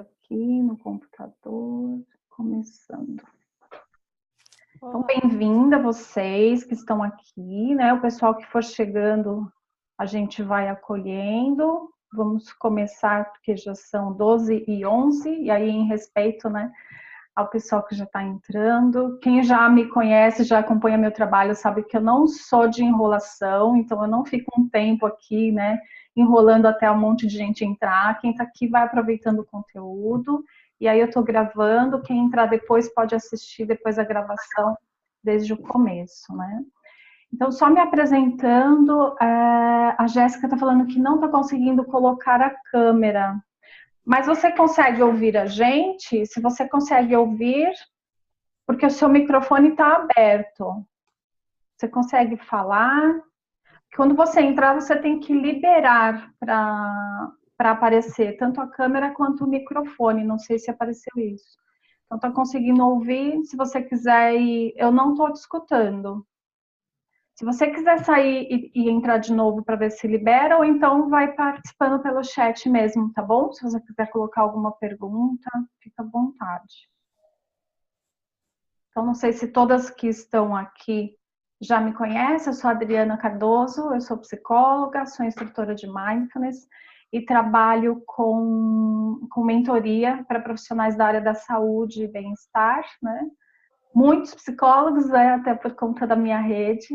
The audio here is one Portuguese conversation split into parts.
aqui no computador, começando. Então, bem-vinda vocês que estão aqui, né? O pessoal que for chegando, a gente vai acolhendo. Vamos começar, porque já são 12h11, e aí em respeito, né, ao pessoal que já está entrando. Quem já me conhece, já acompanha meu trabalho, sabe que eu não sou de enrolação, então eu não fico um tempo aqui, né, enrolando até um monte de gente entrar. Quem está aqui vai aproveitando o conteúdo, e aí eu estou gravando, quem entrar depois pode assistir depois a gravação desde o começo, né. Então, só me apresentando, a Jéssica está falando que não está conseguindo colocar a câmera. Mas você consegue ouvir a gente? Se você consegue ouvir, porque o seu microfone está aberto. Você consegue falar? Quando você entrar, você tem que liberar para aparecer tanto a câmera quanto o microfone. Não sei se apareceu isso. Então, está conseguindo ouvir? Se você quiser ir, eu não estou te escutando. Se você quiser sair e entrar de novo para ver se libera, ou então vai participando pelo chat mesmo, tá bom? Se você quiser colocar alguma pergunta, fica à vontade. Então, não sei se todas que estão aqui já me conhecem. Eu sou a Adriana Cardoso, eu sou psicóloga, sou instrutora de Mindfulness e trabalho com mentoria para profissionais da área da saúde e bem-estar, né? Muitos psicólogos, né, até por conta da minha rede.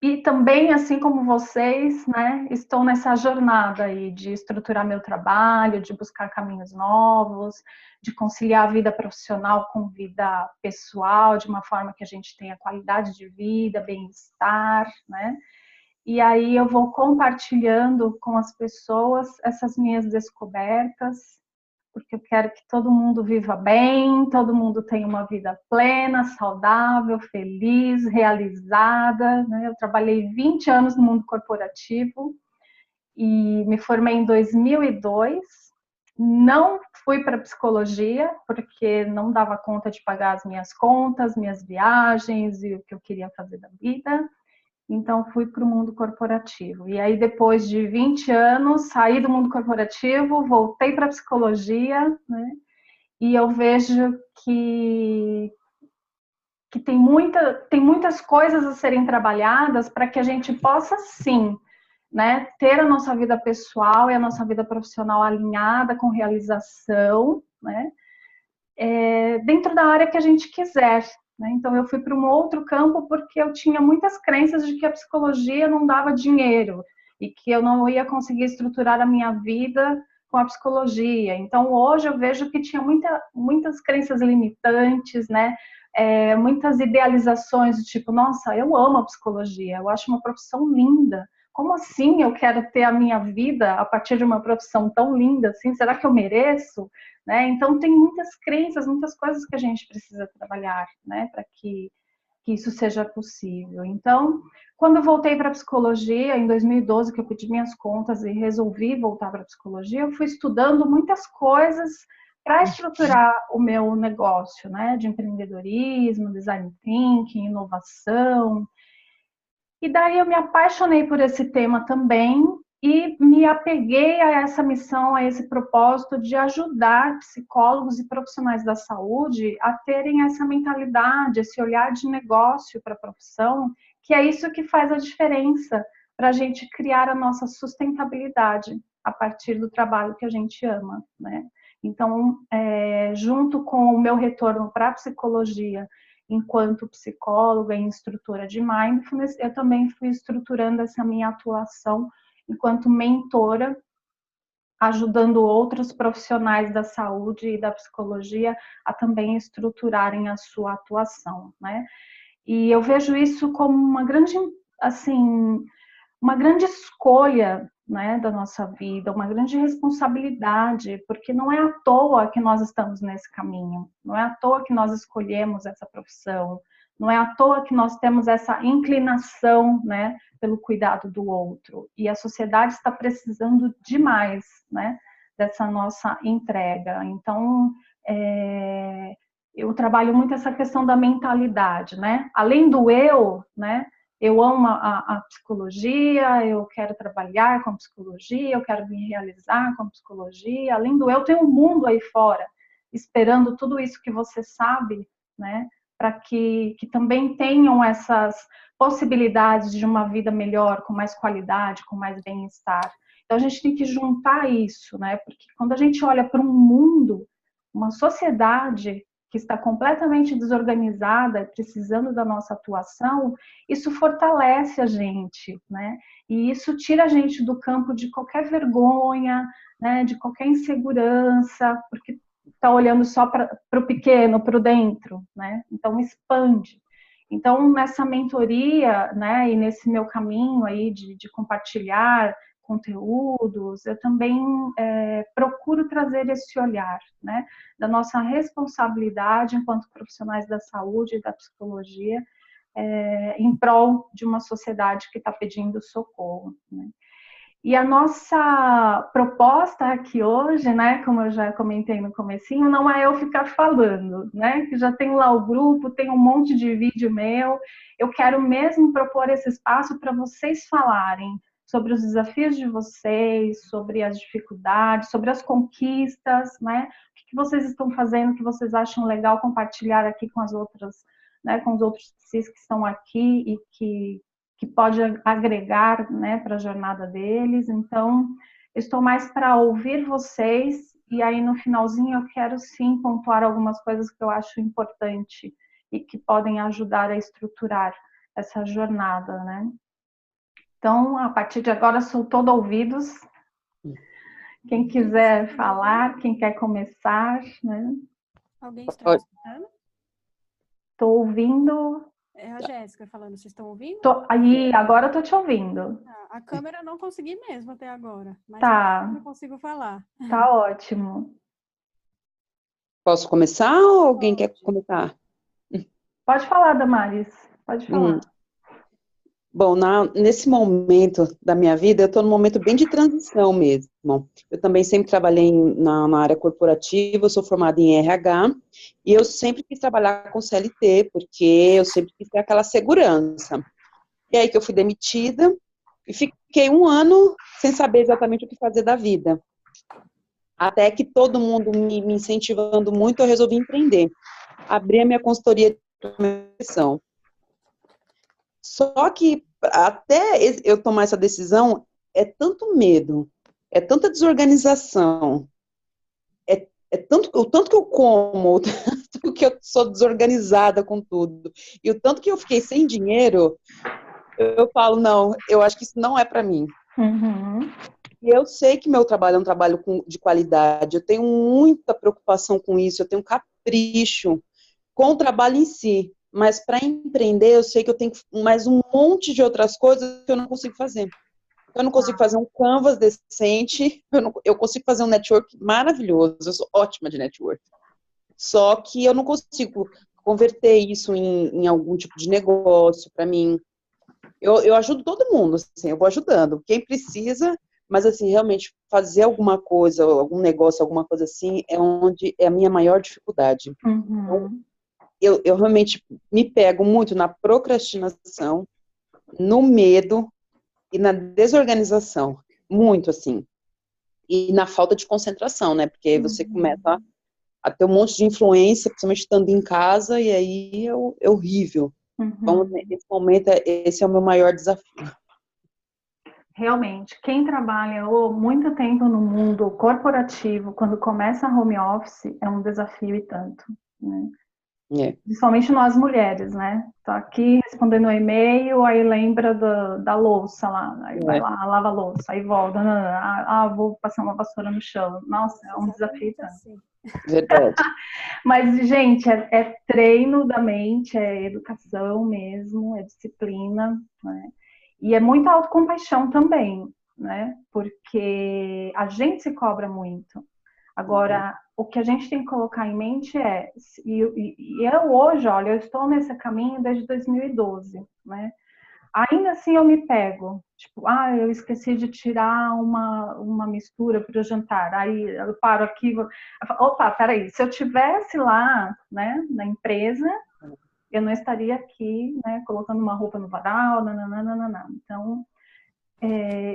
E também, assim como vocês, né, estou nessa jornada aí de estruturar meu trabalho, de buscar caminhos novos, de conciliar a vida profissional com vida pessoal, de uma forma que a gente tenha qualidade de vida, bem-estar, né? E aí eu vou compartilhando com as pessoas essas minhas descobertas, porque eu quero que todo mundo viva bem, todo mundo tenha uma vida plena, saudável, feliz, realizada, né? Eu trabalhei 20 anos no mundo corporativo e me formei em 2002. Não fui para psicologia, porque não dava conta de pagar as minhas contas, minhas viagens e o que eu queria fazer da vida. Então, fui para o mundo corporativo. E aí, depois de 20 anos, saí do mundo corporativo, voltei para a psicologia, né? E eu vejo que tem muitas coisas a serem trabalhadas para que a gente possa, sim, né, ter a nossa vida pessoal e a nossa vida profissional alinhada com realização, né? Dentro da área que a gente quiser. Né? Então, eu fui para um outro campo porque eu tinha muitas crenças de que a psicologia não dava dinheiro e que eu não ia conseguir estruturar a minha vida com a psicologia. Então, hoje eu vejo que tinha muitas crenças limitantes, né? Muitas idealizações do tipo, nossa, eu amo a psicologia, eu acho uma profissão linda. Como assim eu quero ter a minha vida a partir de uma profissão tão linda assim? Será que eu mereço? Né? Então, tem muitas crenças, muitas coisas que a gente precisa trabalhar, né, para que isso seja possível. Então, quando eu voltei para a psicologia, em 2012, que eu pedi minhas contas e resolvi voltar para a psicologia, eu fui estudando muitas coisas para estruturar o meu negócio, né, de empreendedorismo, design thinking, inovação. E daí eu me apaixonei por esse tema também e me apeguei a essa missão, a esse propósito de ajudar psicólogos e profissionais da saúde a terem essa mentalidade, esse olhar de negócio para a profissão, que é isso que faz a diferença para a gente criar a nossa sustentabilidade a partir do trabalho que a gente ama, né? Então, junto com o meu retorno para a psicologia, enquanto psicóloga e instrutora de Mindfulness, eu também fui estruturando essa minha atuação enquanto mentora, ajudando outros profissionais da saúde e da psicologia a também estruturarem a sua atuação, né? E eu vejo isso como uma grande, assim, uma grande escolha, né, da nossa vida, uma grande responsabilidade, porque não é à toa que nós estamos nesse caminho, não é à toa que nós escolhemos essa profissão, não é à toa que nós temos essa inclinação, né, pelo cuidado do outro. E a sociedade está precisando demais, né, dessa nossa entrega. Então, eu trabalho muito essa questão da mentalidade, né? Além do eu, né? eu amo a psicologia, eu quero trabalhar com psicologia, eu quero me realizar com psicologia. Além do eu, tem um mundo aí fora esperando tudo isso que você sabe, né? Para que também tenham essas possibilidades de uma vida melhor, com mais qualidade, com mais bem-estar. Então a gente tem que juntar isso, né? Porque quando a gente olha para um mundo, uma sociedade que está completamente desorganizada, precisando da nossa atuação, isso fortalece a gente, né? E isso tira a gente do campo de qualquer vergonha, né? De qualquer insegurança, porque está olhando só para o pequeno, para o dentro, né? Então expande. Então nessa mentoria, né? E nesse meu caminho aí de compartilhar conteúdos, eu também procuro trazer esse olhar, né, da nossa responsabilidade enquanto profissionais da saúde e da psicologia, em prol de uma sociedade que está pedindo socorro, né. E a nossa proposta aqui hoje, né, como eu já comentei no comecinho, não é eu ficar falando, né, que já tem lá o grupo, tem um monte de vídeo meu, eu quero mesmo propor esse espaço para vocês falarem sobre os desafios de vocês, sobre as dificuldades, sobre as conquistas, né, o que vocês estão fazendo, que vocês acham legal compartilhar aqui com as outras, né, com os outros psis que estão aqui e que pode agregar, né, para a jornada deles. Então, estou mais para ouvir vocês e aí no finalzinho eu quero sim pontuar algumas coisas que eu acho importante e que podem ajudar a estruturar essa jornada, né? Então, a partir de agora sou todo ouvidos. Quem quiser falar, quem quer começar, né? Alguém está me escutando? Estou ouvindo. É a Jéssica falando, vocês estão ouvindo? Aí, agora eu tô te ouvindo. A câmera não consegui mesmo até agora, mas tá. eu consigo falar. Tá ótimo. Posso começar ou alguém quer começar? Pode falar, Damaris. Pode falar. Bom, nesse momento da minha vida, eu estou num momento bem de transição mesmo. Eu também sempre trabalhei na área corporativa, eu sou formada em RH, e eu sempre quis trabalhar com CLT, porque eu sempre quis ter aquela segurança. E aí que eu fui demitida, e fiquei 1 ano sem saber exatamente o que fazer da vida. Até que todo mundo me incentivando muito, eu resolvi empreender. Abri a minha consultoria de promoção. Só que até eu tomar essa decisão, é tanto medo, é tanta desorganização, o tanto que eu como, o tanto que eu sou desorganizada com tudo, e o tanto que eu fiquei sem dinheiro, eu falo, não, eu acho que isso não é para mim. Uhum. E eu sei que meu trabalho é um trabalho de qualidade, eu tenho muita preocupação com isso, eu tenho capricho com o trabalho em si. Mas para empreender, eu sei que eu tenho mais um monte de outras coisas que eu não consigo fazer. Eu não consigo fazer um canvas decente, eu consigo fazer um network maravilhoso, eu sou ótima de network. Só que eu não consigo converter isso em algum tipo de negócio para mim. Eu ajudo todo mundo, assim, eu vou ajudando. Quem precisa, mas assim, realmente fazer alguma coisa, algum negócio, alguma coisa assim, é onde é a minha maior dificuldade. Uhum. Então, eu realmente me pego muito na procrastinação, no medo e na desorganização, muito assim. E na falta de concentração, né? Porque você começa a ter um monte de influência, principalmente estando em casa, e aí é horrível. Então, nesse momento, esse é o meu maior desafio. Realmente, quem trabalha muito tempo no mundo corporativo, quando começa home office, é um desafio e tanto, né? Principalmente nós mulheres, né? Tô aqui respondendo um e-mail, aí lembra da louça lá, aí vai lá, lava a louça, aí volta, vou passar uma vassoura no chão. Nossa, é um desafio tanto. Assim. Verdade. Mas, gente, é treino da mente, é educação mesmo, é disciplina, né? E é muita autocompaixão também, né? Porque a gente se cobra muito. Agora, o que a gente tem que colocar em mente é, e eu hoje, olha, eu estou nesse caminho desde 2012, né? Ainda assim eu me pego, tipo, eu esqueci de tirar uma mistura para o jantar, aí eu paro aqui, opa, peraí, se eu tivesse lá, né, na empresa, eu não estaria aqui, né, colocando uma roupa no varal, nananana. Então,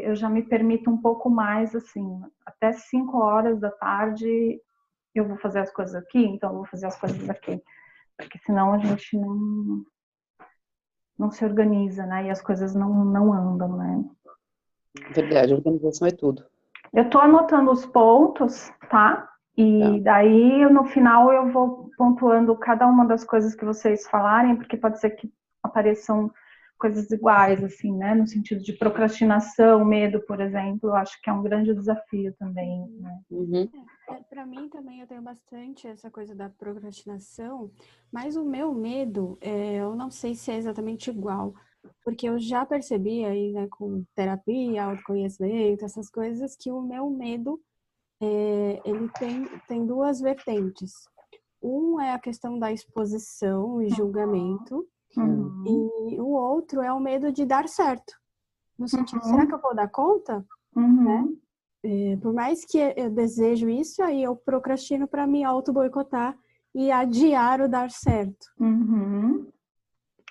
eu já me permito um pouco mais, assim, até 5 horas da tarde eu vou fazer as coisas aqui, então eu vou fazer as coisas aqui. Porque senão a gente não se organiza, né? E as coisas não andam, né? Verdade, organização é tudo. Eu tô anotando os pontos, tá? E Tá. daí, no final, eu vou pontuando cada uma das coisas que vocês falarem, porque pode ser que apareçam coisas iguais, assim, né? No sentido de procrastinação, medo, por exemplo, eu acho que é um grande desafio também, né? Uhum. Para mim também eu tenho bastante essa coisa da procrastinação, mas o meu medo, eu não sei se é exatamente igual, porque eu já percebi aí, né, com terapia, autoconhecimento, essas coisas, que o meu medo, ele tem duas vertentes. Um é a questão da exposição e julgamento, Uhum. e o outro é o medo de dar certo. No sentido, será que Uhum. eu vou dar conta? Uhum. Por mais que eu desejo isso, aí eu procrastino para me auto-boicotar e adiar o dar certo. Uhum.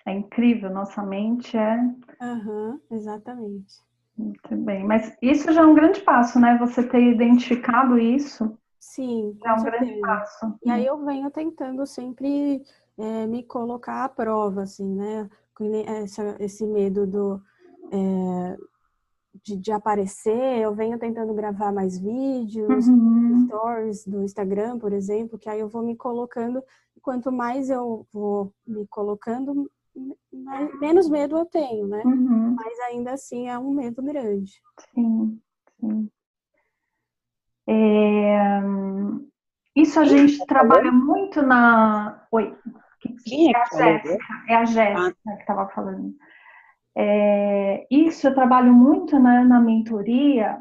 É incrível, nossa mente é Aham, exatamente. muito bem. Mas isso já é um grande passo, né? Você ter identificado isso Sim, já é com um grande certeza. passo. E aí eu venho tentando sempre me colocar à prova, assim, né? Esse medo de aparecer, eu venho tentando gravar mais vídeos, Uhum. stories do Instagram, por exemplo, que aí eu vou me colocando, quanto mais eu vou me colocando, menos medo eu tenho, né? Uhum. Mas ainda assim é um medo grande. Sim, sim. Isso a gente trabalha Falou? muito na. Oi, Quem é é que a falou agora? Jéssica, é a Ah, Jéssica que estava falando. Isso eu trabalho muito, né, na mentoria,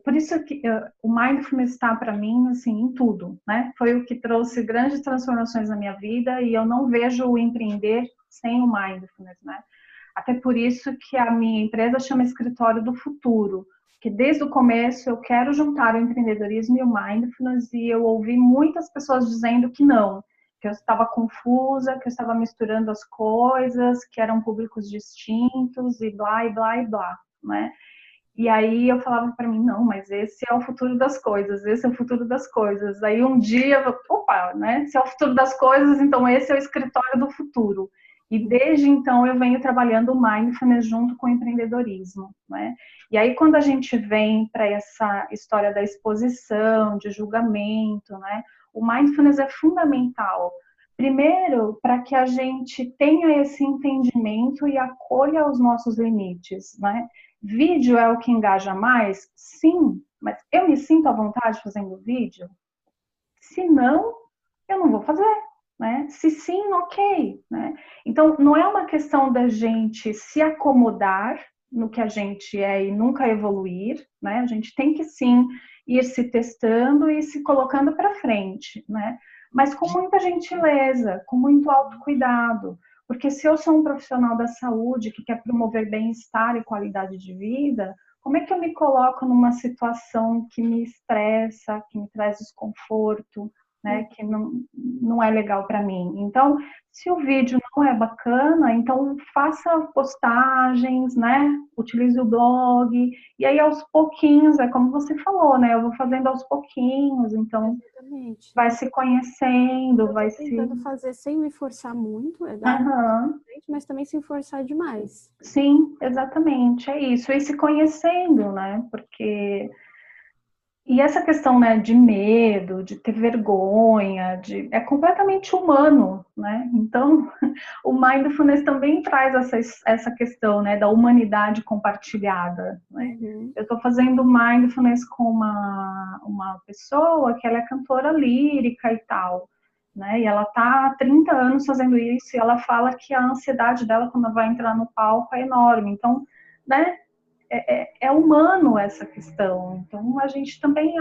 por isso que o Mindfulness está para mim assim, em tudo, né? Foi o que trouxe grandes transformações na minha vida e eu não vejo o empreender sem o Mindfulness, né? Até por isso que a minha empresa chama Escritório do Futuro, que desde o começo eu quero juntar o empreendedorismo e o Mindfulness e eu ouvi muitas pessoas dizendo que eu estava confusa, que eu estava misturando as coisas, que eram públicos distintos e blá, e blá, e blá, né? E aí eu falava para mim, não, mas esse é o futuro das coisas, esse é o futuro das coisas. Aí um dia, opa, né? Se é o futuro das coisas, então esse é o escritório do futuro. E desde então eu venho trabalhando o Mindfulness junto com o empreendedorismo, né? E aí quando a gente vem para essa história da exposição, de julgamento, né? O Mindfulness é fundamental. Primeiro, para que a gente tenha esse entendimento e acolha os nossos limites, né? Vídeo é o que engaja mais? Sim, mas eu me sinto à vontade fazendo vídeo? Se não, eu não vou fazer, né? Se sim, ok, né? Então, não é uma questão da gente se acomodar no que a gente é e nunca evoluir, né? A gente tem que sim ir se testando e se colocando para frente, né? Mas com muita gentileza, com muito autocuidado, porque se eu sou um profissional da saúde que quer promover bem-estar e qualidade de vida, como é que eu me coloco numa situação que me estressa, que me traz desconforto, né, que não é legal para mim? Então, se o vídeo não é bacana, então faça postagens, né? Utilize o blog, e aí aos pouquinhos, é como você falou, né? Eu vou fazendo aos pouquinhos, então Exatamente. vai se conhecendo, Eu vai tô se. tentando fazer sem me forçar muito, dar um passo Aham. à frente, mas também sem forçar demais. Sim, exatamente, é isso. E se conhecendo, né? Porque e essa questão, né, de medo, de ter vergonha, é completamente humano, né? Então, o mindfulness também traz essa questão, né, da humanidade compartilhada, né? Uhum. Eu estou fazendo mindfulness com uma pessoa que ela é cantora lírica e tal, né? E ela tá há 30 anos fazendo isso e ela fala que a ansiedade dela quando ela vai entrar no palco é enorme. Então, né? É humano essa questão. Então a gente também,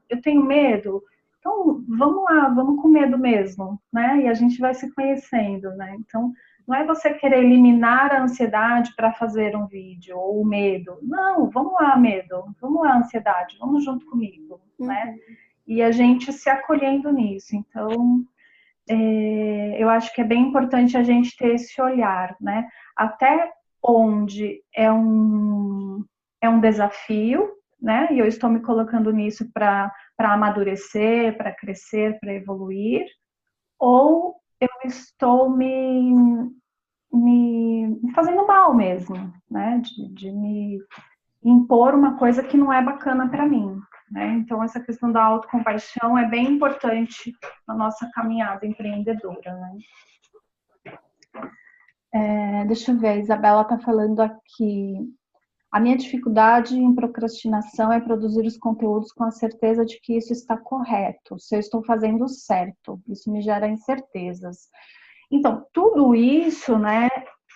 eu tenho medo. Então vamos lá, vamos com medo mesmo, né? E a gente vai se conhecendo, né? Então não é você querer eliminar a ansiedade para fazer um vídeo ou o medo. Não, vamos lá, medo. Vamos lá, ansiedade. Vamos junto comigo, né? Uhum. E a gente se acolhendo nisso. Então eu acho que é bem importante a gente ter esse olhar, né? Até onde é um desafio, né? E eu estou me colocando nisso para amadurecer, para crescer, para evoluir, ou eu estou me fazendo mal mesmo, né? De me impor uma coisa que não é bacana para mim, né? Então, essa questão da autocompaixão é bem importante na nossa caminhada empreendedora, né? Deixa eu ver, a Isabela está falando aqui. A minha dificuldade em procrastinação é produzir os conteúdos com a certeza de que isso está correto, se eu estou fazendo certo. Isso me gera incertezas. Então, tudo isso, né,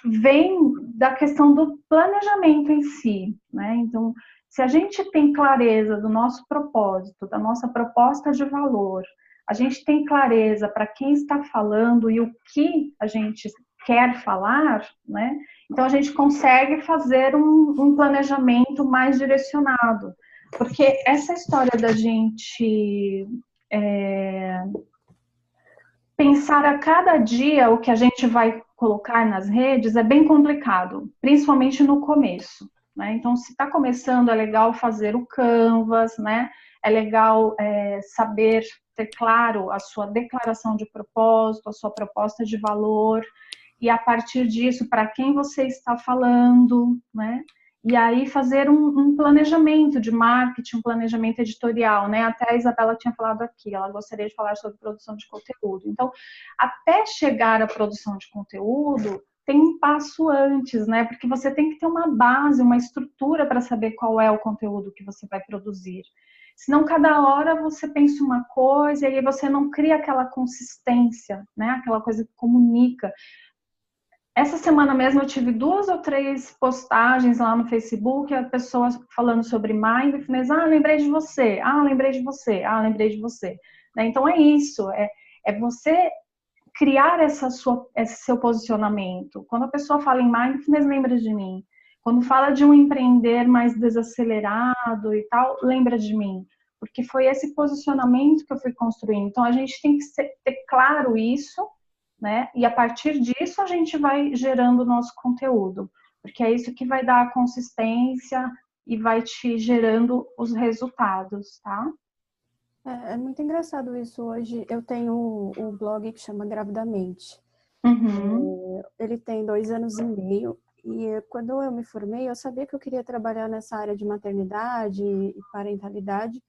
vem da questão do planejamento em si, né? Então, se a gente tem clareza do nosso propósito, da nossa proposta de valor, a gente tem clareza para quem está falando e o que a gente quer falar, né? Então a gente consegue fazer um planejamento mais direcionado, porque essa história da gente pensar a cada dia o que a gente vai colocar nas redes é bem complicado, principalmente no começo, né? Então, se está começando, é legal fazer o Canvas, né? É legal saber ter claro a sua declaração de propósito, a sua proposta de valor, e a partir disso, para quem você está falando, né? E aí fazer um planejamento de marketing, um planejamento editorial, né? Até a Isabela tinha falado aqui, ela gostaria de falar sobre produção de conteúdo. Então, até chegar à produção de conteúdo, tem um passo antes, né? Porque você tem que ter uma base, uma estrutura para saber qual é o conteúdo que você vai produzir. Senão, cada hora você pensa uma coisa e aí você não cria aquela consistência, né? Aquela coisa que comunica. Essa semana mesmo eu tive 2 ou 3 postagens lá no Facebook, a pessoa falando sobre mindfulness, lembrei de você, lembrei de você, lembrei de você. Então é isso, é você criar esse seu posicionamento. Quando a pessoa fala em mindfulness, lembra de mim. Quando fala de um empreender mais desacelerado e tal, lembra de mim. Porque foi esse posicionamento que eu fui construindo. Então a gente tem que ter claro isso, né? E a partir disso a gente vai gerando o nosso conteúdo, porque é isso que vai dar a consistência e vai te gerando os resultados, tá? É muito engraçado isso. Hoje eu tenho um blog que chama Gravidamente. Ele tem 2 anos e meio e quando eu me formei eu sabia que eu queria trabalhar nessa área de maternidade e parentalidade.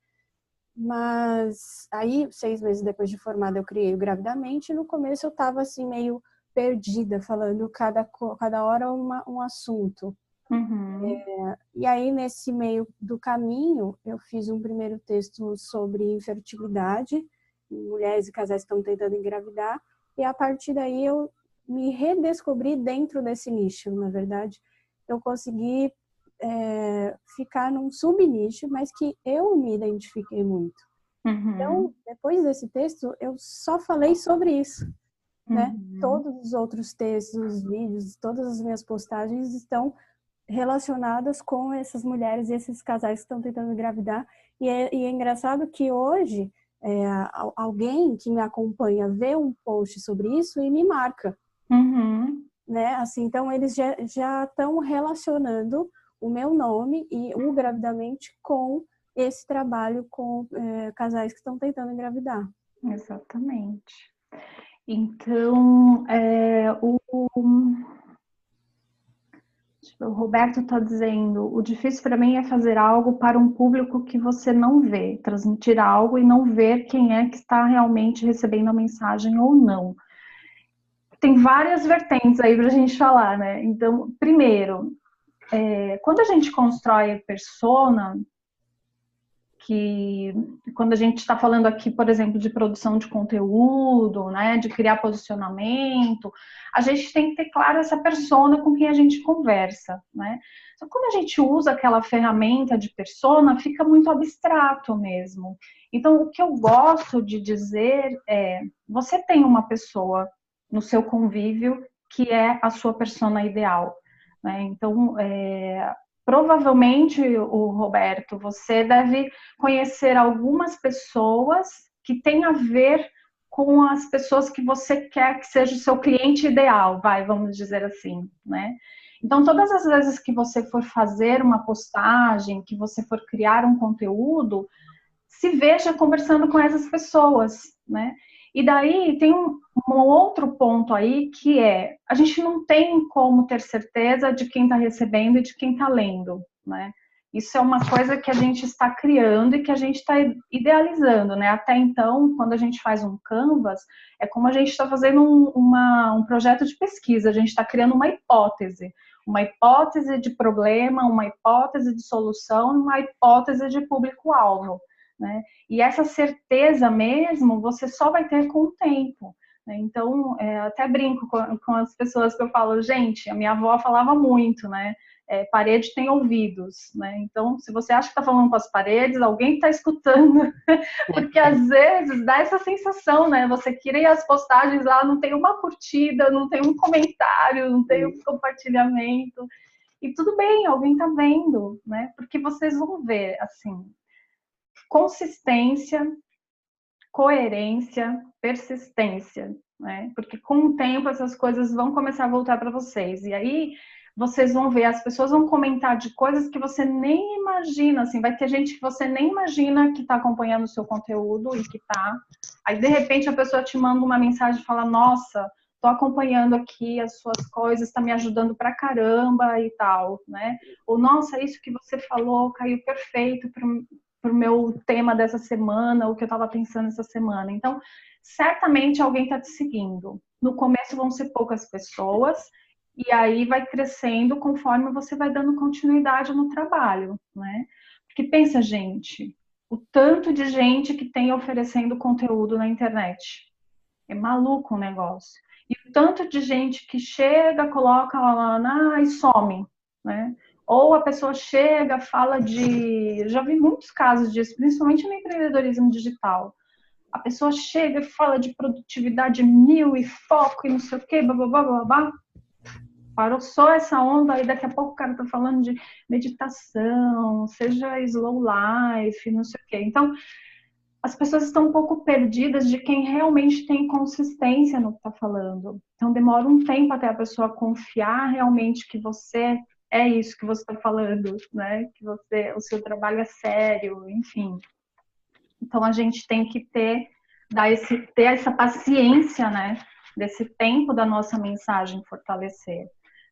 Mas aí, 6 meses depois de formada, eu criei o Gravidamente. E no começo eu estava assim, meio perdida, falando cada hora um assunto. E aí, nesse meio do caminho, eu fiz um primeiro texto sobre infertilidade, mulheres e casais que estão tentando engravidar. E a partir daí, eu me redescobri dentro desse nicho, na verdade. Eu consegui ficar num subnicho, mas que eu me identifiquei muito. Então, depois desse texto, eu só falei sobre isso, né? Todos os outros textos, os vídeos, todas as minhas postagens estão relacionadas com essas mulheres e esses casais que estão tentando engravidar. E é engraçado que hoje, alguém que me acompanha vê um post sobre isso e me marca. Né? Assim, então, eles já estão relacionando o meu nome e o Gravidamente com esse trabalho com casais que estão tentando engravidar. Exatamente. Então, o Roberto está dizendo, o difícil para mim é fazer algo para um público que você não vê, transmitir algo e não ver quem é que está realmente recebendo a mensagem ou não. Tem várias vertentes aí para a gente falar, né? Então, primeiro, quando a gente constrói persona, que quando a gente está falando aqui, por exemplo, de produção de conteúdo, né, de criar posicionamento, a gente tem que ter claro essa persona com quem a gente conversa, né? Só que quando a gente usa aquela ferramenta de persona, fica muito abstrato mesmo. Então, o que eu gosto de dizer é, você tem uma pessoa no seu convívio que é a sua persona ideal, né? Então, provavelmente, o Roberto, você deve conhecer algumas pessoas que têm a ver com as pessoas que você quer que seja o seu cliente ideal, vamos dizer assim, né? Então, todas as vezes que você for fazer uma postagem, que você for criar um conteúdo, se veja conversando com essas pessoas, né? E daí tem um outro ponto aí que a gente não tem como ter certeza de quem está recebendo e de quem está lendo, né? Isso é uma coisa que a gente está criando e que a gente está idealizando, né? Até então, quando a gente faz um Canvas, é como a gente está fazendo um projeto de pesquisa, a gente está criando uma hipótese de problema, uma hipótese de solução, uma hipótese de público-alvo, né? E essa certeza mesmo, você só vai ter com o tempo, né? Então, até brinco com as pessoas que eu falo, gente, a minha avó falava muito, né? Parede tem ouvidos, né? Então, se você acha que está falando com as paredes, alguém está escutando, porque às vezes dá essa sensação, né? Você cria as postagens lá, não tem uma curtida, não tem um comentário, não tem um compartilhamento, e tudo bem, alguém está vendo, né? Porque vocês vão ver, assim, consistência, coerência, persistência, né? Porque com o tempo essas coisas vão começar a voltar para vocês, e aí vocês vão ver, as pessoas vão comentar de coisas que você nem imagina, assim, vai ter gente que você nem imagina que está acompanhando o seu conteúdo e que tá. Aí, de repente, a pessoa te manda uma mensagem e fala, nossa, tô acompanhando aqui as suas coisas, está me ajudando pra caramba e tal, né? Ou, nossa, isso que você falou caiu perfeito pro meu tema dessa semana, o que eu estava pensando essa semana. Então, certamente alguém está te seguindo. No começo vão ser poucas pessoas, e aí vai crescendo conforme você vai dando continuidade no trabalho, né? Porque pensa, gente, o tanto de gente que tem oferecendo conteúdo na internet. É maluco o negócio. E o tanto de gente que chega, coloca lá e some, né? Ou a pessoa chega, fala de... Já vi muitos casos disso, principalmente no empreendedorismo digital. A pessoa chega e fala de produtividade 1000 e foco e não sei o quê, blá, blá, blá, blá, blá. Parou só essa onda, aí daqui a pouco o cara tá falando de meditação, seja slow life, não sei o quê. Então, as pessoas estão um pouco perdidas de quem realmente tem consistência no que está falando. Então, demora um tempo até a pessoa confiar realmente que você é isso que você está falando, né? Que o seu trabalho é sério, enfim. Então, a gente tem que ter essa paciência, né? Desse tempo da nossa mensagem fortalecer.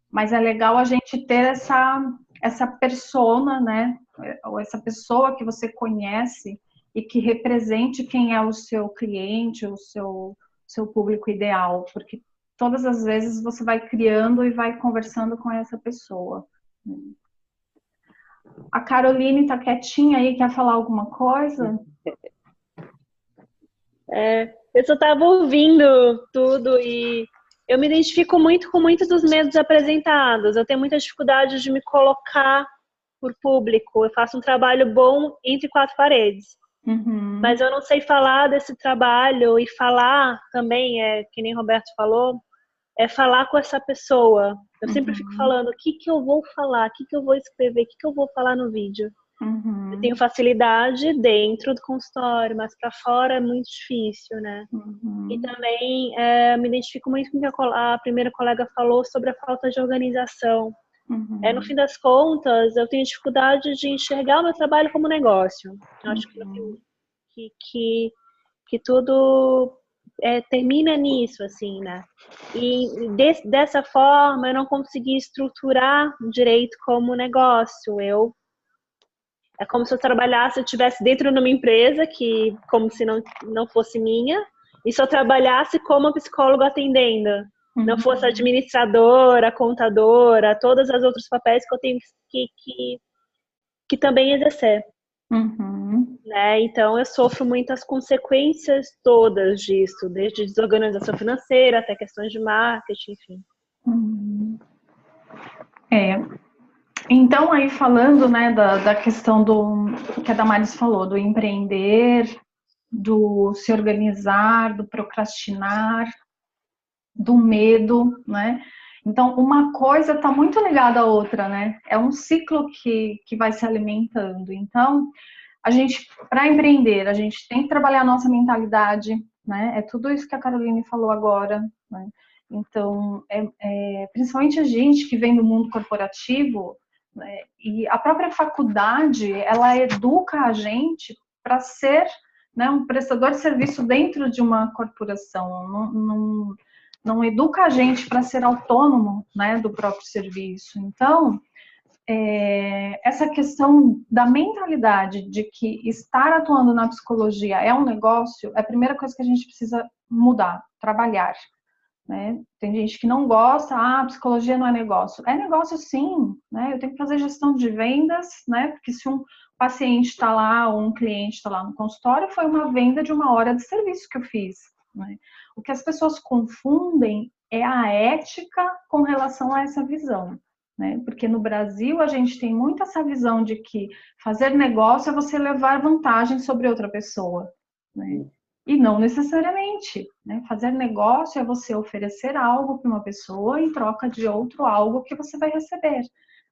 Mas é legal a gente ter essa persona, né? Ou essa pessoa que você conhece e que represente quem é o seu cliente, o seu público ideal, porque todas as vezes você vai criando e vai conversando com essa pessoa. A Caroline está quietinha aí, quer falar alguma coisa? Eu só estava ouvindo tudo e eu me identifico muito com muitos dos medos apresentados. Eu tenho muita dificuldade de me colocar por público. Eu faço um trabalho bom entre quatro paredes. Uhum. Mas eu não sei falar desse trabalho e falar também, que nem o Roberto falou, é falar com essa pessoa. Eu sempre fico falando, o que eu vou falar, o que eu vou escrever, o que eu vou falar no vídeo. Uhum. Eu tenho facilidade dentro do consultório, mas para fora é muito difícil, né? Uhum. E também me identifico muito com o que a primeira colega falou sobre a falta de organização. Uhum. No fim das contas, eu tenho dificuldade de enxergar o meu trabalho como negócio. Eu acho que tudo termina nisso, assim, né? E dessa forma, eu não consegui estruturar direito como negócio. É como se eu trabalhasse, eu estivesse dentro de uma empresa, como se não fosse minha, e só trabalhasse como psicólogo atendendo. Não fosse administradora, contadora, todos os outros papéis que eu tenho que também exercer. Uhum. Né? Então, eu sofro muitas consequências todas disso, desde desorganização financeira até questões de marketing, enfim. Uhum. Então, aí falando, né, da questão do que a Damaris falou, do empreender, do se organizar, do procrastinar, do medo, né? Então, uma coisa está muito ligada à outra, né? É um ciclo que vai se alimentando. Então, para empreender, a gente tem que trabalhar a nossa mentalidade, né? É tudo isso que a Caroline falou agora, né? Então, principalmente a gente que vem do mundo corporativo, né, e a própria faculdade, ela educa a gente para ser, né, um prestador de serviço dentro de uma corporação, não educa a gente para ser autônomo, né, do próprio serviço. Então, essa questão da mentalidade de que estar atuando na psicologia é um negócio, é a primeira coisa que a gente precisa mudar, trabalhar. Né? Tem gente que não gosta, psicologia não é negócio. É negócio sim, né? Eu tenho que fazer gestão de vendas, né? Porque se um paciente está lá ou um cliente está lá no consultório, foi uma venda de uma hora de serviço que eu fiz. Né? O que as pessoas confundem é a ética com relação a essa visão. Né? Porque no Brasil a gente tem muito essa visão de que fazer negócio é você levar vantagem sobre outra pessoa. Né? E não necessariamente, né? Fazer negócio é você oferecer algo para uma pessoa em troca de outro algo que você vai receber,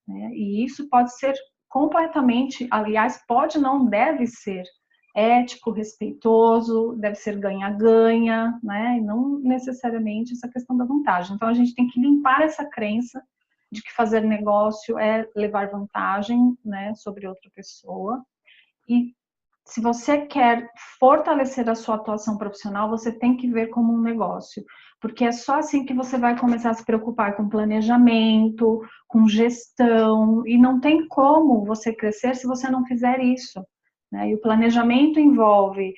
né? E isso pode ser completamente, aliás, pode não deve ser ético, respeitoso, deve ser ganha-ganha, né? E não necessariamente essa questão da vantagem. Então a gente tem que limpar essa crença de que fazer negócio é levar vantagem, né, sobre outra pessoa. E se você quer fortalecer a sua atuação profissional, você tem que ver como um negócio, porque é só assim que você vai começar a se preocupar com planejamento, com gestão, e não tem como você crescer se você não fizer isso, né? E o planejamento envolve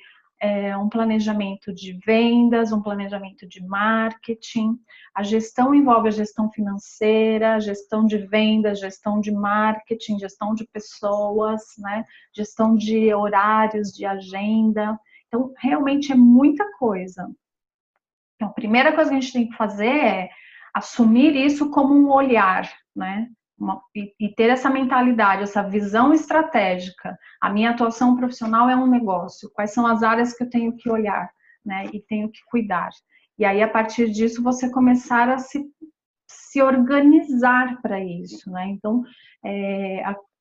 um planejamento de vendas, um planejamento de marketing, a gestão envolve a gestão financeira, a gestão de vendas, gestão de marketing, gestão de pessoas, né? Gestão de horários, de agenda. Então, realmente é muita coisa. Então, a primeira coisa que a gente tem que fazer é assumir isso como um olhar, né? E ter essa mentalidade, essa visão estratégica. A minha atuação profissional é um negócio. Quais são as áreas que eu tenho que olhar, né? E tenho que cuidar. E aí, a partir disso, você começar a se organizar para isso, né? Então,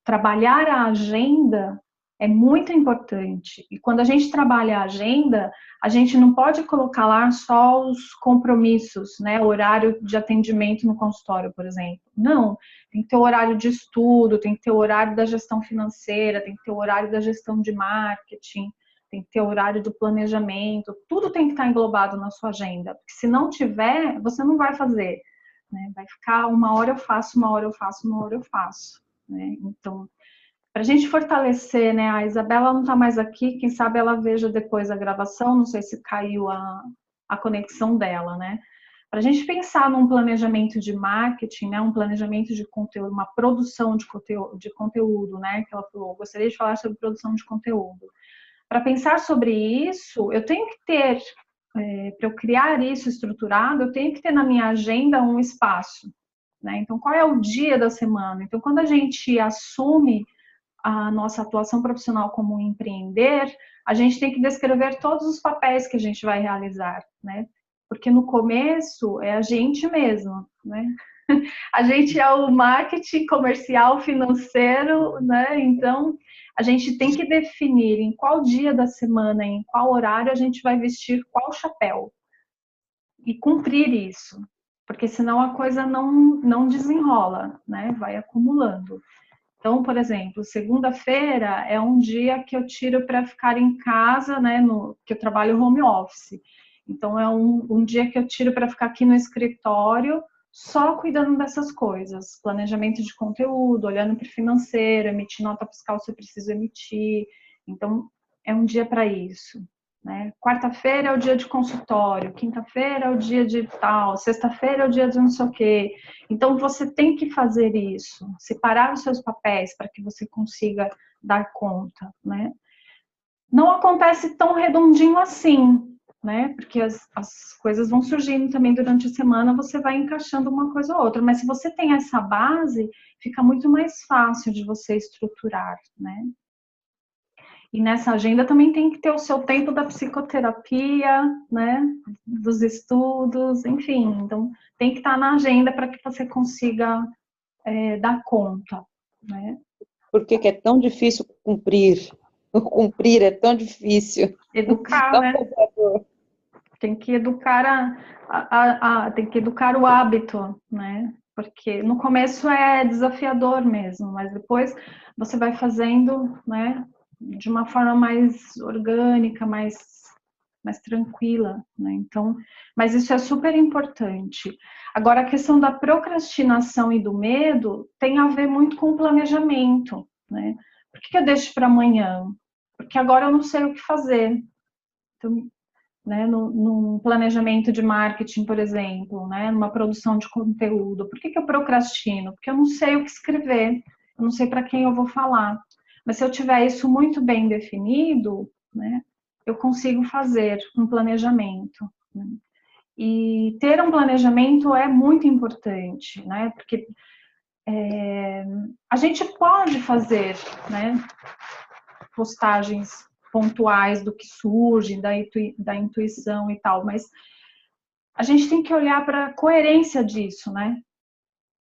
trabalhar a agenda é muito importante. E quando a gente trabalha a agenda, a gente não pode colocar lá só os compromissos, né? O horário de atendimento no consultório, por exemplo. Não, tem que ter o horário de estudo, tem que ter o horário da gestão financeira, tem que ter o horário da gestão de marketing, tem que ter o horário do planejamento, tudo tem que estar englobado na sua agenda. Porque se não tiver, você não vai fazer. Né? Vai ficar uma hora eu faço, uma hora eu faço, uma hora eu faço. Né? Então, para a gente fortalecer, né? A Isabela não está mais aqui, quem sabe ela veja depois a gravação, não sei se caiu a conexão dela, né? Para a gente pensar num planejamento de marketing, né? Um planejamento de conteúdo, uma produção de conteúdo, né? Que ela falou, gostaria de falar sobre produção de conteúdo. Para pensar sobre isso, eu tenho que ter, para eu criar isso estruturado, eu tenho que ter na minha agenda um espaço, né? Então, qual é o dia da semana? Então, quando a gente assume a nossa atuação profissional como empreender, a gente tem que descrever todos os papéis que a gente vai realizar, né? Porque no começo é a gente mesmo, né? A gente é o marketing comercial financeiro, né? Então, a gente tem que definir em qual dia da semana, em qual horário a gente vai vestir qual chapéu e cumprir isso, porque senão a coisa não desenrola, né? Vai acumulando. Então, por exemplo, segunda-feira é um dia que eu tiro para ficar em casa, né, que eu trabalho home office. Então, é um dia que eu tiro para ficar aqui no escritório, só cuidando dessas coisas. Planejamento de conteúdo, olhando para o financeiro, emitir nota fiscal se eu preciso emitir. Então, é um dia para isso. Né? Quarta-feira é o dia de consultório, quinta-feira é o dia de tal, sexta-feira é o dia de não sei o quê. Então, você tem que fazer isso, separar os seus papéis para que você consiga dar conta, né? Não acontece tão redondinho assim, né? Porque as coisas vão surgindo também durante a semana, você vai encaixando uma coisa ou outra. Mas se você tem essa base, fica muito mais fácil de você estruturar, né? E nessa agenda também tem que ter o seu tempo da psicoterapia, né? Dos estudos, enfim. Então, tem que estar na agenda para que você consiga dar conta, né? Por que que é tão difícil cumprir? O cumprir é tão difícil. Educar, né? Tem que educar tem que educar o hábito, né? Porque no começo é desafiador mesmo, mas depois você vai fazendo, né, de uma forma mais orgânica, mais tranquila, né? Então, mas isso é super importante. Agora, a questão da procrastinação e do medo tem a ver muito com o planejamento, né? Por que eu deixo para amanhã? Porque agora eu não sei o que fazer. Então, né, num planejamento de marketing, por exemplo, né, numa produção de conteúdo. Por que eu procrastino? Porque eu não sei o que escrever, eu não sei para quem eu vou falar. Mas se eu tiver isso muito bem definido, né, eu consigo fazer um planejamento. Né? E ter um planejamento é muito importante, né, porque a gente pode fazer, né, postagens pontuais do que surge, da intuição e tal, mas a gente tem que olhar para a coerência disso, né?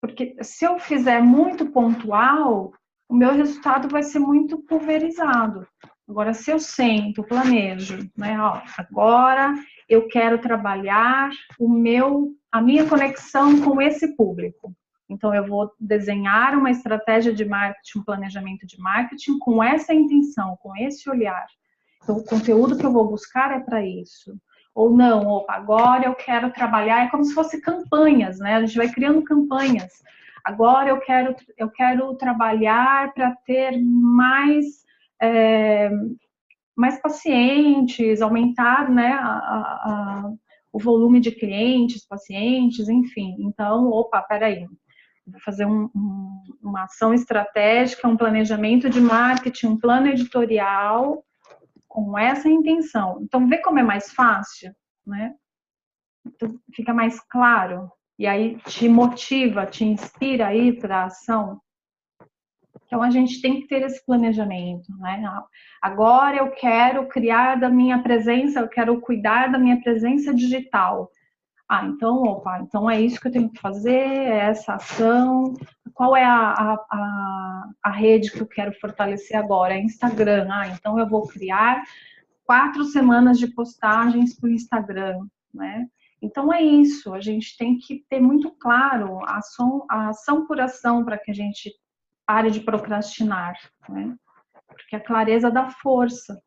Porque se eu fizer muito pontual, o meu resultado vai ser muito pulverizado. Agora, se eu sento, planejo, né? Ó, agora eu quero trabalhar a minha conexão com esse público. Então, eu vou desenhar uma estratégia de marketing, um planejamento de marketing com essa intenção, com esse olhar. Então, o conteúdo que eu vou buscar é para isso. Ou não, opa, agora eu quero trabalhar, é como se fosse campanhas, né? A gente vai criando campanhas. Agora eu quero trabalhar para ter mais pacientes, aumentar, né, o volume de clientes, pacientes, enfim. Então, opa, peraí, vou fazer uma ação estratégica, um planejamento de marketing, um plano editorial com essa intenção. Então, vê como é mais fácil, né? Então, fica mais claro. E aí te motiva, te inspira a ir para a ação. Então, a gente tem que ter esse planejamento, né? Agora eu quero criar da minha presença, eu quero cuidar da minha presença digital. Então, opa, então é isso que eu tenho que fazer, é essa ação. Qual é a rede que eu quero fortalecer agora? É Instagram. Então eu vou criar 4 semanas de postagens para o Instagram, né? Então é isso, a gente tem que ter muito claro a ação por ação para que a gente pare de procrastinar, né? Porque a clareza dá força.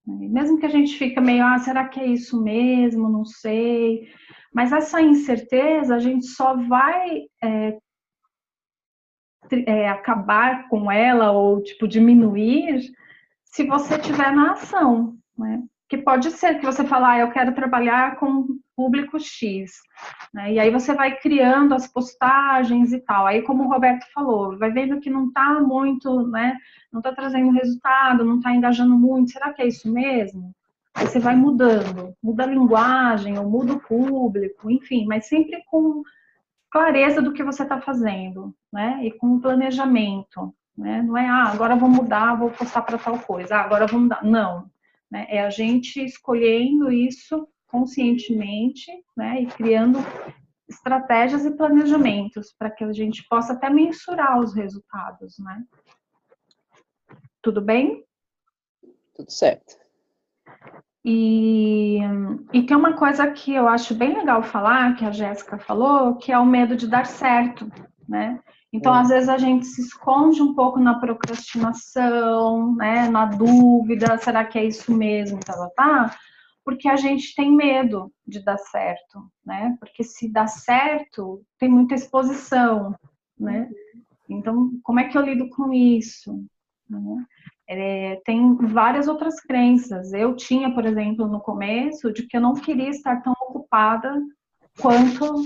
Né? Mesmo que a gente fique meio, será que é isso mesmo? Não sei. Mas essa incerteza a gente só vai acabar com ela ou tipo diminuir se você estiver na ação, né? Que pode ser que você fale, eu quero trabalhar com público X, né? E aí você vai criando as postagens e tal. Aí, como o Roberto falou, vai vendo que não está muito, né? Não está trazendo resultado, não está engajando muito. Será que é isso mesmo? Aí você vai mudando, muda a linguagem, ou muda o público, enfim, mas sempre com clareza do que você está fazendo, né? E com planejamento, né? Não é, agora eu vou mudar, vou postar para tal coisa, agora eu vou mudar. Não, né? É a gente escolhendo isso conscientemente, né? E criando estratégias e planejamentos para que a gente possa até mensurar os resultados, né? Tudo bem? Tudo certo. E tem uma coisa que eu acho bem legal falar, que a Jéssica falou, que é o medo de dar certo, né? Então, às vezes a gente se esconde um pouco na procrastinação, né? Na dúvida, será que é isso mesmo, tá? Porque a gente tem medo de dar certo, né? Porque se dá certo, tem muita exposição, né? Então, como é que eu lido com isso? Né? Tem várias outras crenças. Eu tinha, por exemplo, no começo, de que eu não queria estar tão ocupada quanto,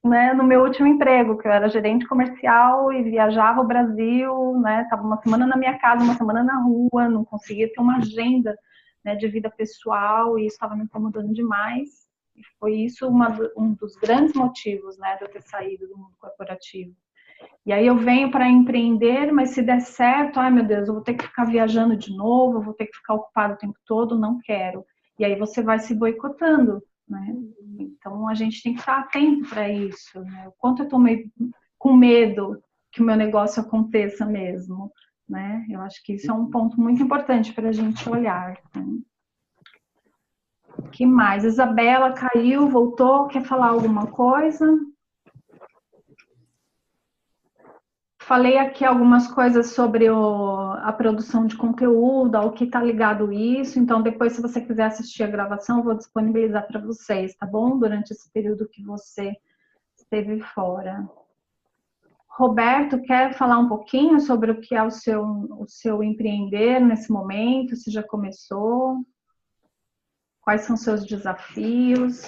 né, no meu último emprego, que eu era gerente comercial e viajava o Brasil, né, estava uma semana na minha casa, uma semana na rua, não conseguia ter uma agenda, né, de vida pessoal, e isso estava me incomodando demais. E foi isso um dos grandes motivos, né, de eu ter saído do mundo corporativo. E aí eu venho para empreender, mas se der certo, meu Deus, eu vou ter que ficar viajando de novo, eu vou ter que ficar ocupado o tempo todo, não quero. E aí você vai se boicotando, né? Então a gente tem que estar atento para isso, né? O quanto eu estou com medo que o meu negócio aconteça mesmo, né? Eu acho que isso é um ponto muito importante para a gente olhar. Né? Que mais? Isabela caiu, voltou, quer falar alguma coisa? Falei aqui algumas coisas sobre a produção de conteúdo, ao que está ligado isso. Então, depois, se você quiser assistir a gravação, eu vou disponibilizar para vocês, tá bom? Durante esse período que você esteve fora. Roberto, quer falar um pouquinho sobre o que é o seu empreender nesse momento? Se já começou? Quais são seus desafios?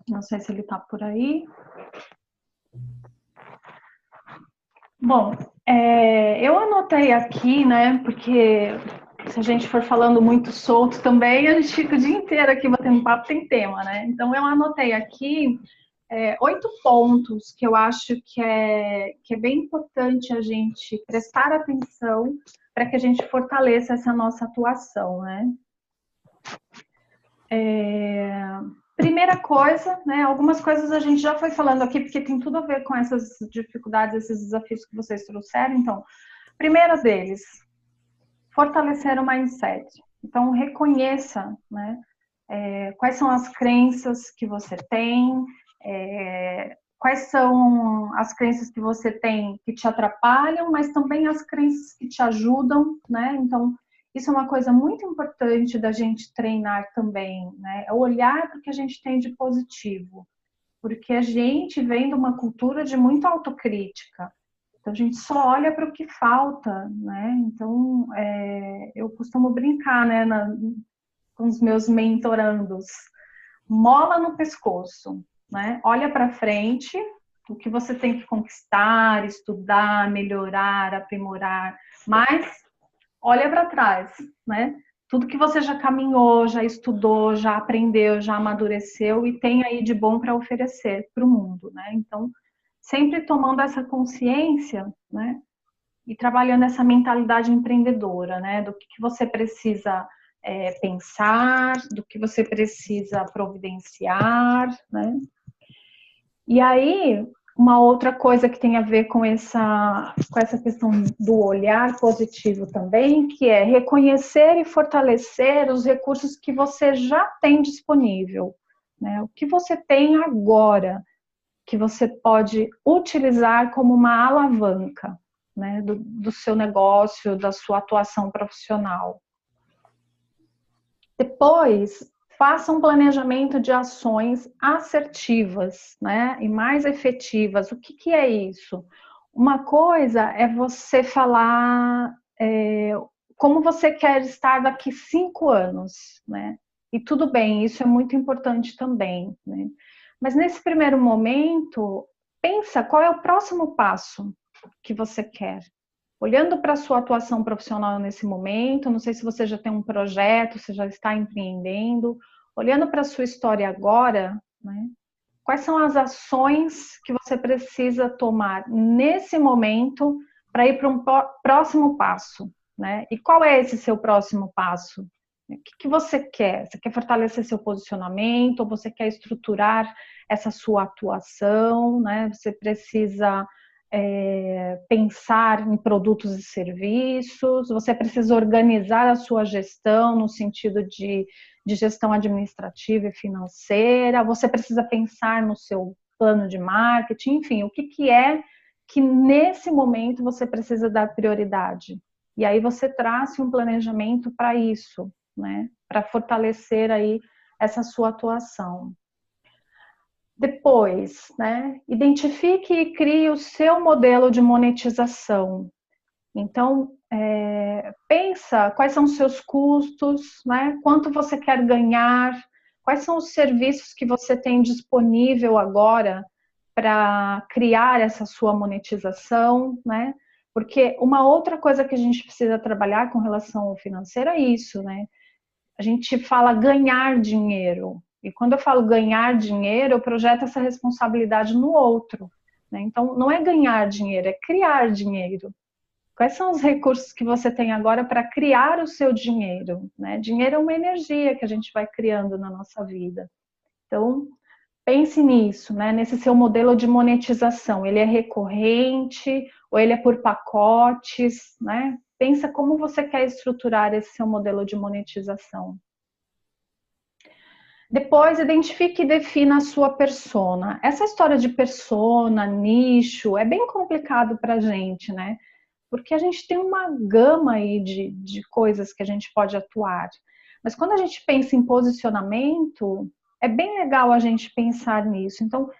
Não sei se ele está por aí. Bom, eu anotei aqui, né, porque se a gente for falando muito solto também, a gente fica o dia inteiro aqui batendo papo, tem tema, né? Então, eu anotei aqui 8 pontos que eu acho que é bem importante a gente prestar atenção para que a gente fortaleça essa nossa atuação, né? Primeira coisa, né, algumas coisas a gente já foi falando aqui, porque tem tudo a ver com essas dificuldades, esses desafios que vocês trouxeram. Então, primeiro deles, fortalecer o mindset. Então, reconheça, né, quais são as crenças que você tem, quais são as crenças que você tem que te atrapalham, mas também as crenças que te ajudam, né? Então, isso é uma coisa muito importante da gente treinar também, né? É olhar para o que a gente tem de positivo, porque a gente vem de uma cultura de muita autocrítica. Então, a gente só olha para o que falta, né? Então, eu costumo brincar, né, com os meus mentorandos. Mola no pescoço, né? Olha para frente, o que você tem que conquistar, estudar, melhorar, aprimorar, mas olha para trás, né? Tudo que você já caminhou, já estudou, já aprendeu, já amadureceu e tem aí de bom para oferecer para o mundo, né? Então, sempre tomando essa consciência, né? E trabalhando essa mentalidade empreendedora, né? Do que você precisa pensar, do que você precisa providenciar, né? E aí, uma outra coisa que tem a ver com essa questão do olhar positivo também, que é reconhecer e fortalecer os recursos que você já tem disponível, né? O que você tem agora, que você pode utilizar como uma alavanca, né? Do seu negócio, da sua atuação profissional. Depois, faça um planejamento de ações assertivas, né, e mais efetivas. O que é isso? Uma coisa é você falar como você quer estar daqui 5 anos, né? E tudo bem, isso é muito importante também, né? Mas nesse primeiro momento, pensa qual é o próximo passo que você quer. Olhando para a sua atuação profissional nesse momento, não sei se você já tem um projeto, se já está empreendendo, olhando para a sua história agora, né, quais são as ações que você precisa tomar nesse momento para ir para um próximo passo, né? E qual é esse seu próximo passo? O que você quer? Você quer fortalecer seu posicionamento? Ou você quer estruturar essa sua atuação, né? Você precisa pensar em produtos e serviços, você precisa organizar a sua gestão no sentido de gestão administrativa e financeira, você precisa pensar no seu plano de marketing, enfim, o que é que nesse momento você precisa dar prioridade. E aí você trace um planejamento para isso, né? Para fortalecer aí essa sua atuação. Depois, né, identifique e crie o seu modelo de monetização. Então, pensa quais são os seus custos, né, quanto você quer ganhar, quais são os serviços que você tem disponível agora para criar essa sua monetização, né? Porque uma outra coisa que a gente precisa trabalhar com relação ao financeiro é isso, né? A gente fala ganhar dinheiro. E quando eu falo ganhar dinheiro, eu projeto essa responsabilidade no outro, né? Então, não é ganhar dinheiro, é criar dinheiro. Quais são os recursos que você tem agora para criar o seu dinheiro, né? Dinheiro é uma energia que a gente vai criando na nossa vida. Então, pense nisso, né? Nesse seu modelo de monetização. Ele é recorrente ou ele é por pacotes, né? Pensa como você quer estruturar esse seu modelo de monetização. Depois, identifique e defina a sua persona. Essa história de persona, nicho, é bem complicado para a gente, né? Porque a gente tem uma gama aí de coisas que a gente pode atuar. Mas quando a gente pensa em posicionamento, é bem legal a gente pensar nisso. Então,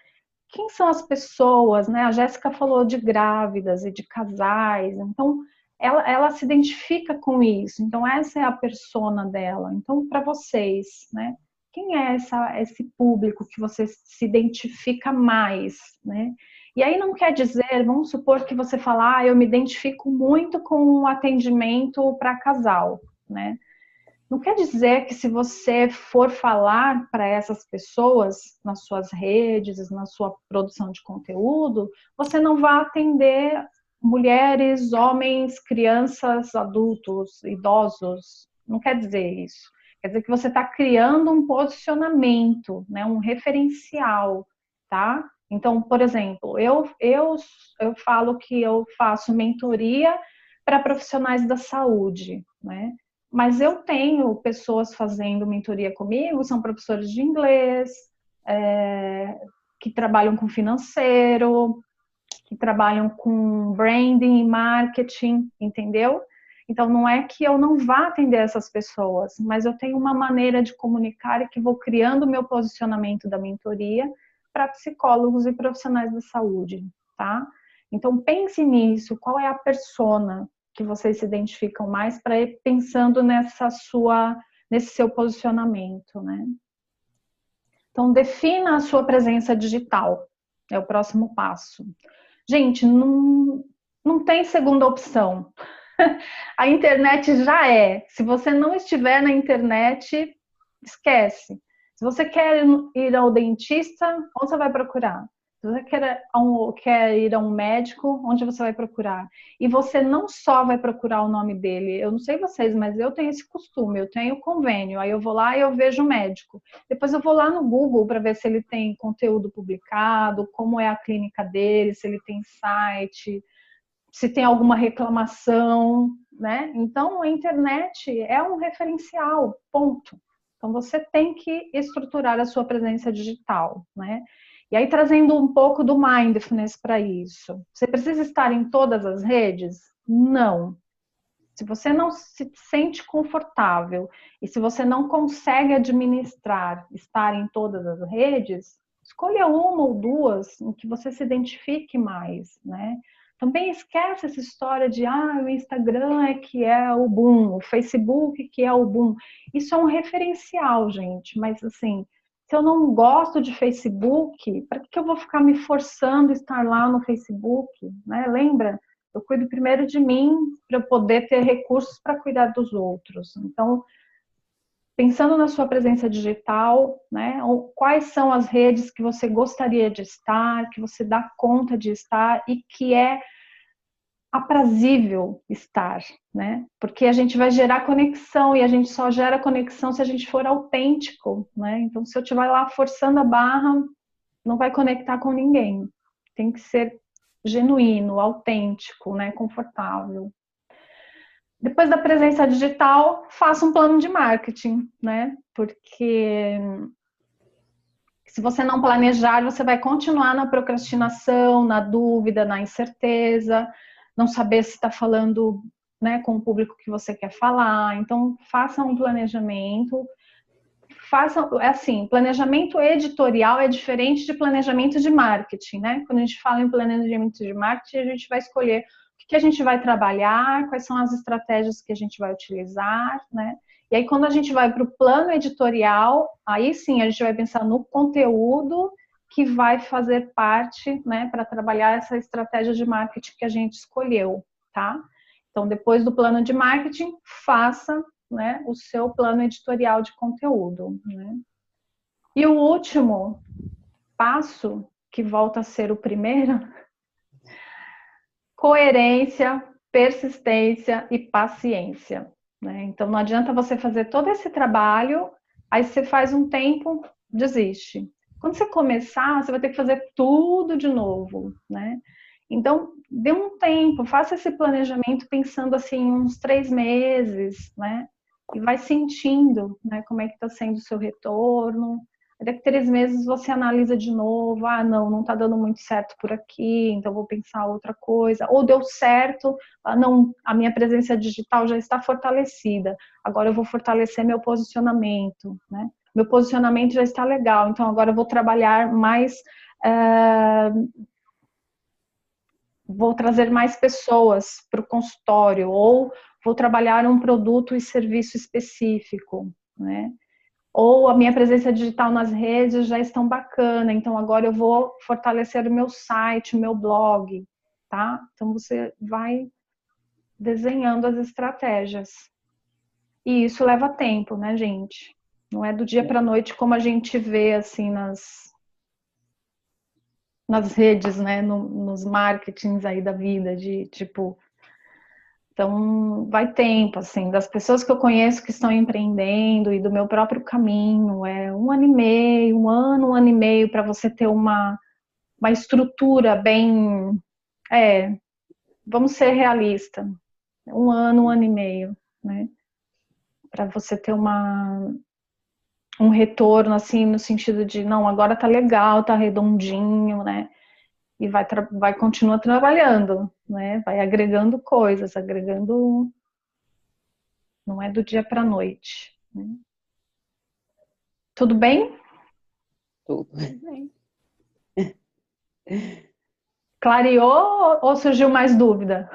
quem são as pessoas, né? A Jéssica falou de grávidas e de casais. Então, ela se identifica com isso. Então, essa é a persona dela. Então, para vocês, né? Quem é esse público que você se identifica mais, né? E aí não quer dizer, vamos supor que você fala, eu me identifico muito com o atendimento para casal, né? Não quer dizer que se você for falar para essas pessoas nas suas redes, na sua produção de conteúdo, você não vai atender mulheres, homens, crianças, adultos, idosos. Não quer dizer isso. Quer dizer que você está criando um posicionamento, né, um referencial, tá? Então, por exemplo, eu falo que eu faço mentoria para profissionais da saúde, né? Mas eu tenho pessoas fazendo mentoria comigo, são professores de inglês, que trabalham com financeiro, que trabalham com branding e marketing, entendeu? Então, não é que eu não vá atender essas pessoas, mas eu tenho uma maneira de comunicar e que vou criando o meu posicionamento da mentoria para psicólogos e profissionais da saúde, tá? Então, pense nisso, qual é a persona que vocês se identificam mais para ir pensando nesse seu posicionamento, né? Então, defina a sua presença digital, é o próximo passo. Gente, não tem segunda opção. A internet já é. Se você não estiver na internet, esquece. Se você quer ir ao dentista, onde você vai procurar? Se você quer ir a um médico, onde você vai procurar? E você não só vai procurar o nome dele, eu não sei vocês, mas eu tenho esse costume, eu tenho convênio, aí eu vou lá e eu vejo o médico. Depois eu vou lá no Google para ver se ele tem conteúdo publicado, como é a clínica dele, se ele tem site, se tem alguma reclamação, né? Então, a internet é um referencial, ponto. Então, você tem que estruturar a sua presença digital, né? E aí, trazendo um pouco do mindfulness para isso. Você precisa estar em todas as redes? Não. Se você não se sente confortável e se você não consegue administrar estar em todas as redes, escolha uma ou duas em que você se identifique mais, né? Também esquece essa história de o Instagram é que é o boom, o Facebook que é o boom. Isso é um referencial, gente, mas assim, se eu não gosto de Facebook, para que eu vou ficar me forçando a estar lá no Facebook, né? Lembra? Eu cuido primeiro de mim para eu poder ter recursos para cuidar dos outros. Então, pensando na sua presença digital, né? Quais são as redes que você gostaria de estar, que você dá conta de estar e que é aprazível estar, né? Porque a gente vai gerar conexão e a gente só gera conexão se a gente for autêntico, né? Então, se eu estiver lá forçando a barra, não vai conectar com ninguém. Tem que ser genuíno, autêntico, né? Confortável. Depois da presença digital, faça um plano de marketing, né? Porque se você não planejar, você vai continuar na procrastinação, na dúvida, na incerteza, não saber se está falando, né, com o público que você quer falar. Então, faça um planejamento. Planejamento editorial é diferente de planejamento de marketing, né? Quando a gente fala em planejamento de marketing, a gente vai escolher o que a gente vai trabalhar, quais são as estratégias que a gente vai utilizar, né? E aí, quando a gente vai para o plano editorial, aí sim a gente vai pensar no conteúdo que vai fazer parte, né, para trabalhar essa estratégia de marketing que a gente escolheu, tá? Então, depois do plano de marketing, faça, né, o seu plano editorial de conteúdo, né? E o último passo, que volta a ser o primeiro, coerência, persistência e paciência, né? Então, não adianta você fazer todo esse trabalho, aí você faz um tempo, desiste. Quando você começar, você vai ter que fazer tudo de novo, né? Então, dê um tempo, faça esse planejamento pensando assim, uns 3 meses, né? E vai sentindo, né, como é que está sendo o seu retorno. Daqui a 3 meses você analisa de novo, ah, não está dando muito certo por aqui, então vou pensar outra coisa. Ou deu certo, ah, não, a minha presença digital já está fortalecida, agora eu vou fortalecer meu posicionamento, né? Meu posicionamento já está legal, então agora eu vou trabalhar mais, vou trazer mais pessoas para o consultório, ou vou trabalhar um produto e serviço específico, né? Ou a minha presença digital nas redes já estão bacana, então agora eu vou fortalecer o meu site, o meu blog, tá? Então você vai desenhando as estratégias. E isso leva tempo, né, gente? Não é do dia para a noite como a gente vê assim nas redes, né, nos marketings aí da vida, de tipo. Então, vai tempo, assim, das pessoas que eu conheço que estão empreendendo e do meu próprio caminho, é 1 ano e meio, 1 ano e meio para você ter uma estrutura bem, vamos ser realista, 1 ano e meio, né, para você ter um retorno, assim, no sentido de, não, agora tá legal, tá redondinho, né, e vai continuar trabalhando, né, vai agregando coisas, agregando. Não é do dia para a noite. Né? Tudo bem? Tudo. Bem, Clareou ou surgiu mais dúvida?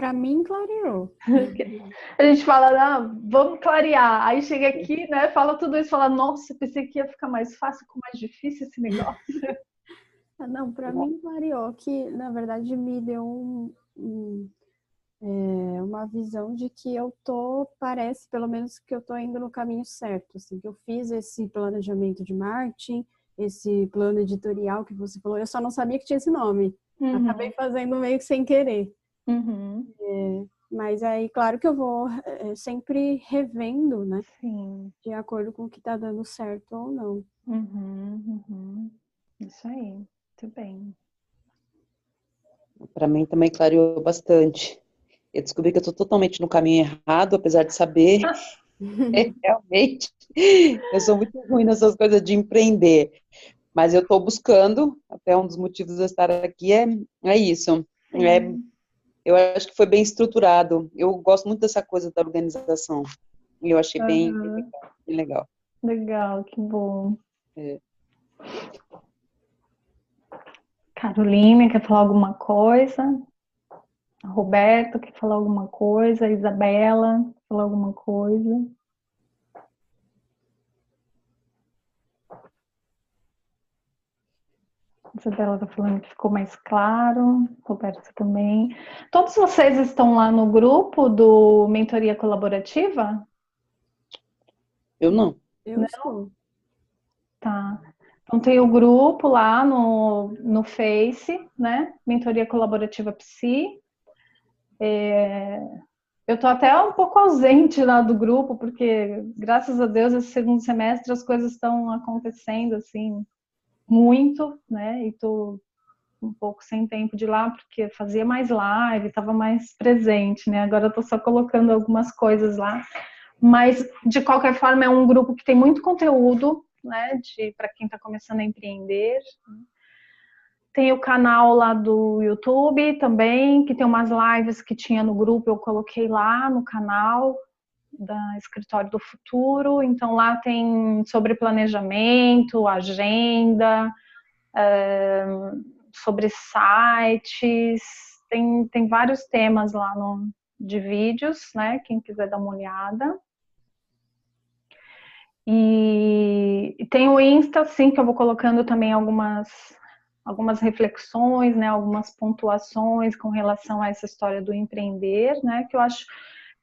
para mim, clareou. A gente fala, ah, vamos clarear. Aí chega aqui, né? Fala tudo isso, fala, nossa, pensei que ia ficar mais fácil, ficou mais difícil esse negócio. Não, para mim, clareou, que na verdade me deu uma visão de que parece pelo menos que eu tô indo no caminho certo, assim, que eu fiz esse planejamento de marketing, esse plano editorial que você falou, eu só não sabia que tinha esse nome. Acabei fazendo meio que sem querer. Mas aí, claro que eu vou sempre revendo, né? Sim. De acordo com o que tá dando certo ou não. Isso aí, muito bem. Para mim também clareou bastante. Eu descobri que eu estou totalmente no caminho errado, apesar de saber. Realmente, eu sou muito ruim nessas coisas de empreender. Mas eu estou buscando, até um dos motivos de eu estar aqui é isso. Eu acho que foi bem estruturado. Eu gosto muito dessa coisa da organização. E eu achei bem legal. Legal, que bom. É. Carolina, quer falar alguma coisa? A Roberto quer falar alguma coisa? A Isabela quer falar alguma coisa? A Isabela está falando que ficou mais claro. Roberto também. Todos vocês estão lá no grupo do Mentoria Colaborativa? Eu não. Eu estou. Tá. Então tem o grupo lá no Face, né? Mentoria Colaborativa Psi. Eu tô até um pouco ausente lá do grupo, porque, graças a Deus, esse segundo semestre as coisas estão acontecendo, assim, muito, né? E tô um pouco sem tempo de ir lá, porque fazia mais live, estava mais presente, né? Agora eu tô só colocando algumas coisas lá. Mas, de qualquer forma, é um grupo que tem muito conteúdo, né? Para quem está começando a empreender. Tem o canal lá do YouTube também, que tem umas lives que tinha no grupo, eu coloquei lá no canal da Escritório do Futuro. Então lá tem sobre planejamento, agenda, sobre sites, tem vários temas lá de vídeos, né? Quem quiser dar uma olhada. E tem o Insta, sim, que eu vou colocando também algumas reflexões, né, algumas pontuações com relação a essa história do empreender, né, que eu acho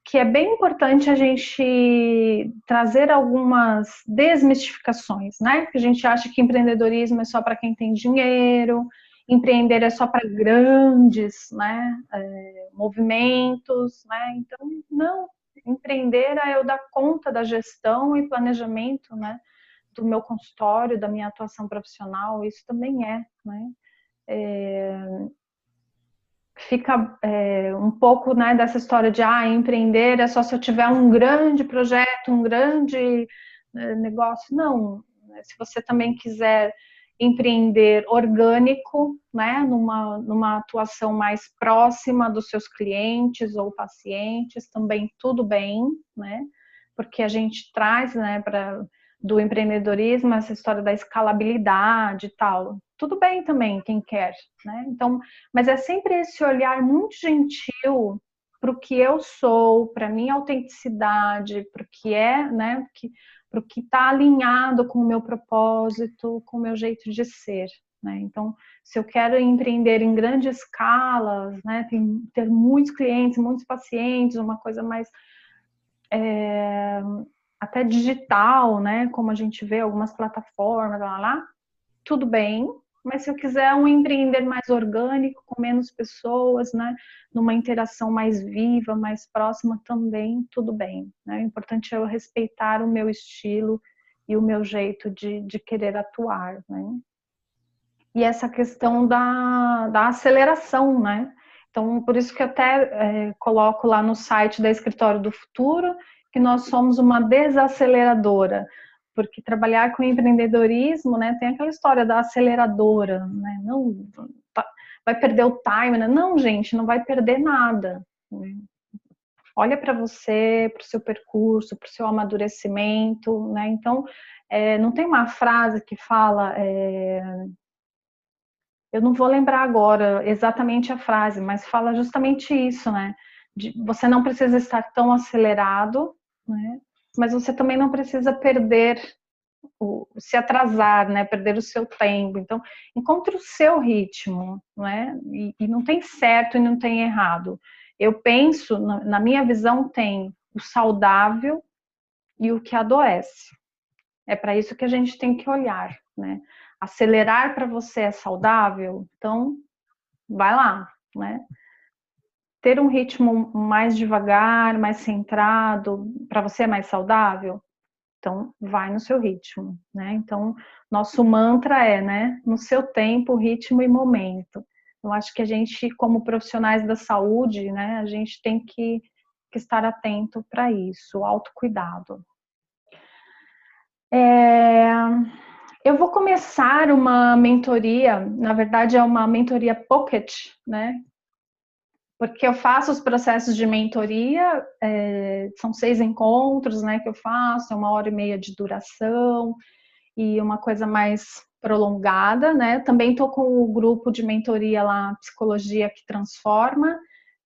que é bem importante a gente trazer algumas desmistificações, né, que a gente acha que empreendedorismo é só para quem tem dinheiro, empreender é só para grandes, né, movimentos, né, então não, empreender é eu dar conta da gestão e planejamento, né, do meu consultório, da minha atuação profissional, isso também né? Fica um pouco, né, dessa história de empreender é só se eu tiver um grande projeto, um grande negócio. Não, se você também quiser empreender orgânico, né, numa atuação mais próxima dos seus clientes ou pacientes, também tudo bem, né, porque a gente traz, né, do empreendedorismo essa história da escalabilidade e tal. Tudo bem também, quem quer, né? Então, mas é sempre esse olhar muito gentil para o que eu sou, para a minha autenticidade, para o que né? Para o que está alinhado com o meu propósito, com o meu jeito de ser, né? Então, se eu quero empreender em grande escala, né? Ter muitos clientes, muitos pacientes, uma coisa mais até digital, né? Como a gente vê algumas plataformas, tudo bem. Mas se eu quiser um empreender mais orgânico, com menos pessoas, né? Numa interação mais viva, mais próxima, também tudo bem, né? O importante é eu respeitar o meu estilo e o meu jeito de querer atuar, né? E essa questão da aceleração, né? Então, por isso que eu até coloco lá no site da Escritório do Futuro que nós somos uma desaceleradora, porque trabalhar com empreendedorismo, né, tem aquela história da aceleradora, né? Não vai perder o time, né? Não, gente, não vai perder nada, né? Olha para você, para o seu percurso, para o seu amadurecimento, né? Então, não tem uma frase que fala eu não vou lembrar agora exatamente a frase, mas fala justamente isso, né? Você não precisa estar tão acelerado, né? Mas você também não precisa se atrasar, né? Perder o seu tempo. Então, encontre o seu ritmo, né? E não tem certo e não tem errado. Eu penso, na minha visão, tem o saudável e o que adoece. É para isso que a gente tem que olhar, né? Acelerar para você é saudável, então vai lá, né? Ter um ritmo mais devagar, mais centrado, para você é mais saudável, então vai no seu ritmo, né? Então nosso mantra né? No seu tempo, ritmo e momento. Eu acho que a gente, como profissionais da saúde, né? A gente tem que estar atento para isso, o autocuidado. Eu vou começar uma mentoria, na verdade é uma mentoria pocket, né? Porque eu faço os processos de mentoria, são 6 encontros, né, que eu faço, é 1h30 de duração e uma coisa mais prolongada, né? Também estou com o grupo de mentoria lá, Psicologia que Transforma,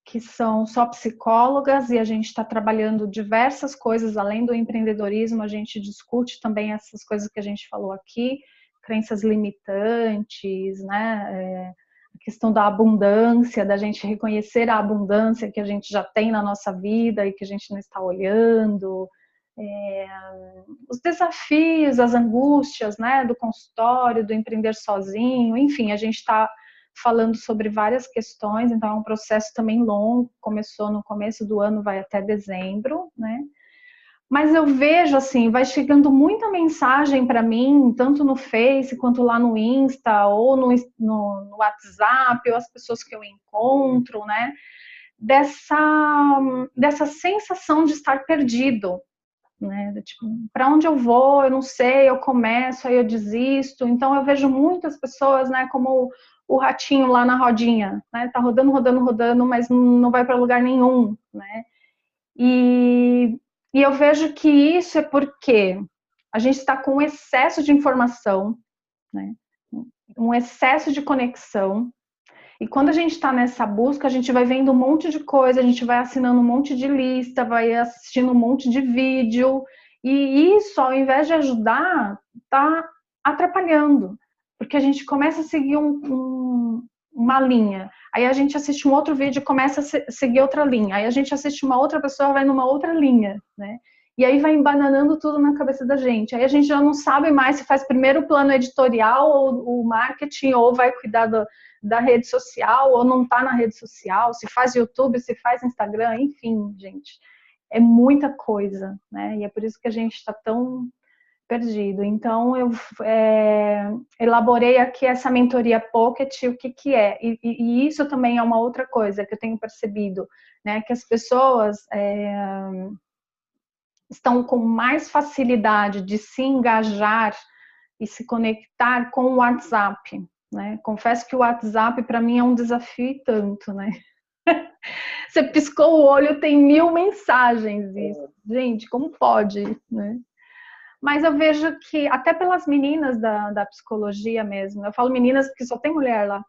que são só psicólogas e a gente está trabalhando diversas coisas além do empreendedorismo, a gente discute também essas coisas que a gente falou aqui, crenças limitantes, né? A questão da abundância, da gente reconhecer a abundância que a gente já tem na nossa vida e que a gente não está olhando, os desafios, as angústias, né? Do consultório, do empreender sozinho, enfim, a gente está falando sobre várias questões, então é um processo também longo, começou no começo do ano, vai até dezembro, né? Mas eu vejo assim, vai chegando muita mensagem para mim, tanto no Face quanto lá no Insta, ou no WhatsApp, ou as pessoas que eu encontro, né? Dessa sensação de estar perdido, né? Tipo, para onde eu vou, eu não sei, eu começo, aí eu desisto. Então eu vejo muitas pessoas, né, como o ratinho lá na rodinha, né? Tá rodando, rodando, rodando, mas não vai para lugar nenhum, né? E eu vejo que isso é porque a gente está com um excesso de informação, né? Um excesso de conexão. E quando a gente está nessa busca, a gente vai vendo um monte de coisa, a gente vai assinando um monte de lista, vai assistindo um monte de vídeo. E isso, ao invés de ajudar, está atrapalhando. Porque a gente começa a seguir uma linha. Aí a gente assiste um outro vídeo e começa a seguir outra linha. Aí a gente assiste uma outra pessoa, vai numa outra linha, né? E aí vai embananando tudo na cabeça da gente. Aí a gente já não sabe mais se faz primeiro o plano editorial ou o marketing, ou vai cuidar da rede social, ou não está na rede social, se faz YouTube, se faz Instagram, enfim, gente. É muita coisa, né? E é por isso que a gente está tão perdido. Então, eu elaborei aqui essa mentoria Pocket, o que é. E isso também é uma outra coisa que eu tenho percebido, né? Que as pessoas estão com mais facilidade de se engajar e se conectar com o WhatsApp, né? Confesso que o WhatsApp, para mim, é um desafio e tanto, né? Você piscou o olho, tem 1000 mensagens. E, gente, como pode, né? Mas eu vejo que, até pelas meninas da psicologia mesmo, eu falo meninas porque só tem mulher lá,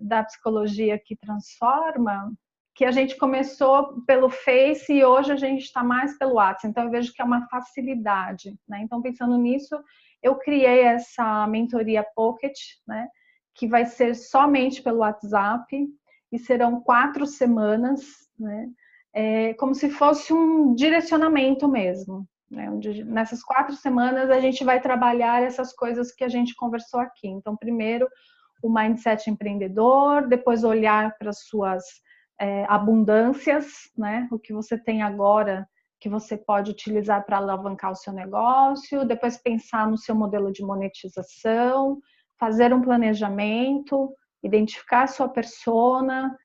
da psicologia que transforma, que a gente começou pelo Face e hoje a gente está mais pelo WhatsApp. Então eu vejo que é uma facilidade, né? Então, pensando nisso, eu criei essa mentoria Pocket, né? Que vai ser somente pelo WhatsApp e serão 4 semanas, né? Como se fosse um direcionamento mesmo, né? Nessas 4 semanas a gente vai trabalhar essas coisas que a gente conversou aqui. Então, primeiro, o mindset empreendedor, depois olhar para as suas abundâncias, né? O que você tem agora que você pode utilizar para alavancar o seu negócio, depois pensar no seu modelo de monetização, fazer um planejamento, identificar a sua persona,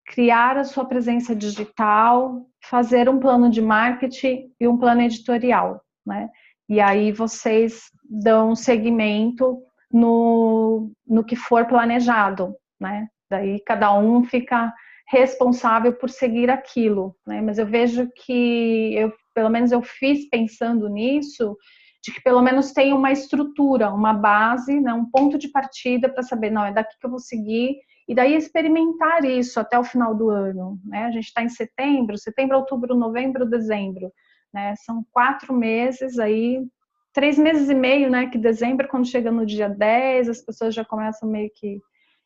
criar a sua presença digital, fazer um plano de marketing e um plano editorial, né? E aí vocês dão seguimento no que for planejado, né? Daí cada um fica responsável por seguir aquilo, né? Mas eu vejo que pelo menos eu fiz pensando nisso, de que pelo menos tem uma estrutura, uma base, né? Um ponto de partida para saber, não, é daqui que eu vou seguir, e daí experimentar isso até o final do ano, né? A gente está em setembro, outubro, novembro, dezembro, né? São 4 meses aí, 3 meses e meio, né? Que dezembro, quando chega no dia 10, as pessoas já começam meio que...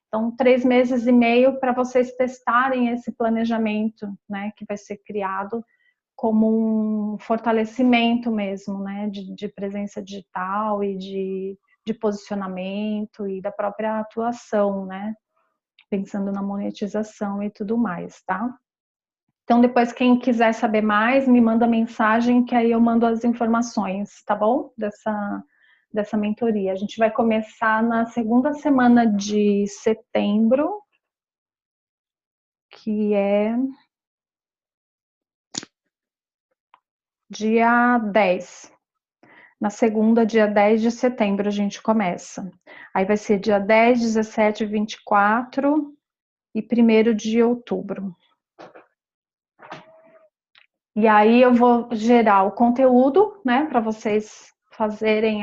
Então, 3 meses e meio para vocês testarem esse planejamento, né? Que vai ser criado como um fortalecimento mesmo, né? De presença digital e de posicionamento e da própria atuação, né? Pensando na monetização e tudo mais, tá? Então, depois, quem quiser saber mais, me manda mensagem, que aí eu mando as informações, tá bom? Dessa mentoria. A gente vai começar na segunda semana de setembro, que é dia 10. Na segunda, dia 10 de setembro, a gente começa. Aí vai ser dia 10, 17, 24 e 1º de outubro. E aí eu vou gerar o conteúdo, né, para vocês fazerem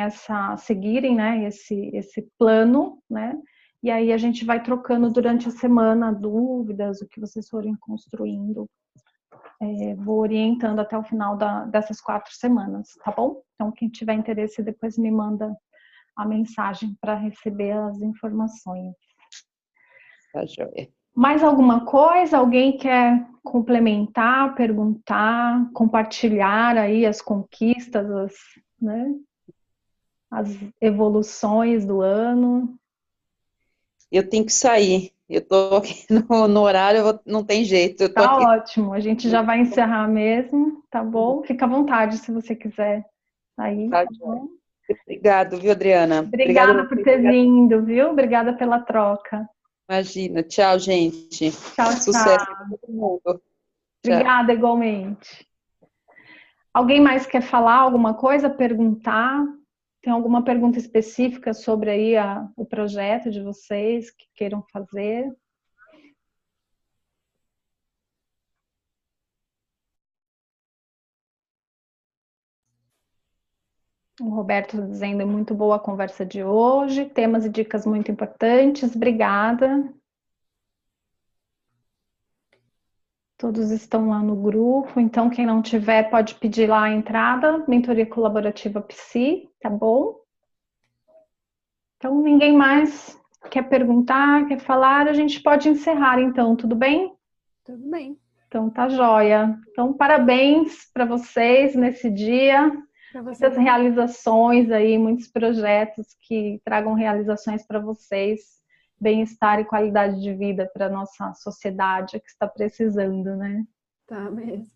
seguirem, né, esse plano, né, e aí a gente vai trocando durante a semana dúvidas, o que vocês forem construindo. Vou orientando até o final dessas 4 semanas, tá bom? Então, quem tiver interesse, depois me manda a mensagem para receber as informações. Tá joia. Mais alguma coisa? Alguém quer complementar, perguntar, compartilhar aí as conquistas, né? As evoluções do ano? Eu tenho que sair. Eu tô aqui no horário, não tem jeito. Eu tô Tá aqui. ótimo, a gente já vai encerrar mesmo, tá bom? Fica à vontade se você quiser sair, Tá tá joia. bom? Obrigado, viu, Adriana? Obrigada por ter vindo, viu? Obrigada pela troca. Imagina. Tchau, gente. Tchau, Sucesso tchau. para todo mundo. Tchau. Obrigada igualmente. Alguém mais quer falar alguma coisa, perguntar? Tem alguma pergunta específica sobre aí o projeto de vocês que queiram fazer? O Roberto dizendo muito boa a conversa de hoje, temas e dicas muito importantes. Obrigada. Todos estão lá no grupo, então quem não tiver pode pedir lá a entrada, Mentoria Colaborativa Psi, tá bom? Então ninguém mais quer perguntar, quer falar, a gente pode encerrar então, tudo bem? Tudo bem. Então tá joia. Então parabéns para vocês nesse dia, Para você. muitas realizações aí, muitos projetos que tragam realizações para vocês, bem-estar e qualidade de vida para nossa sociedade que está precisando, né? Tá mesmo.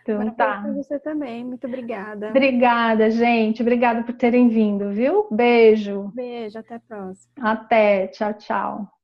Então Para tá. você também. Muito obrigada. Obrigada, gente. Obrigada por terem vindo, viu? Beijo. Beijo, até a próxima. Até. Tchau, tchau.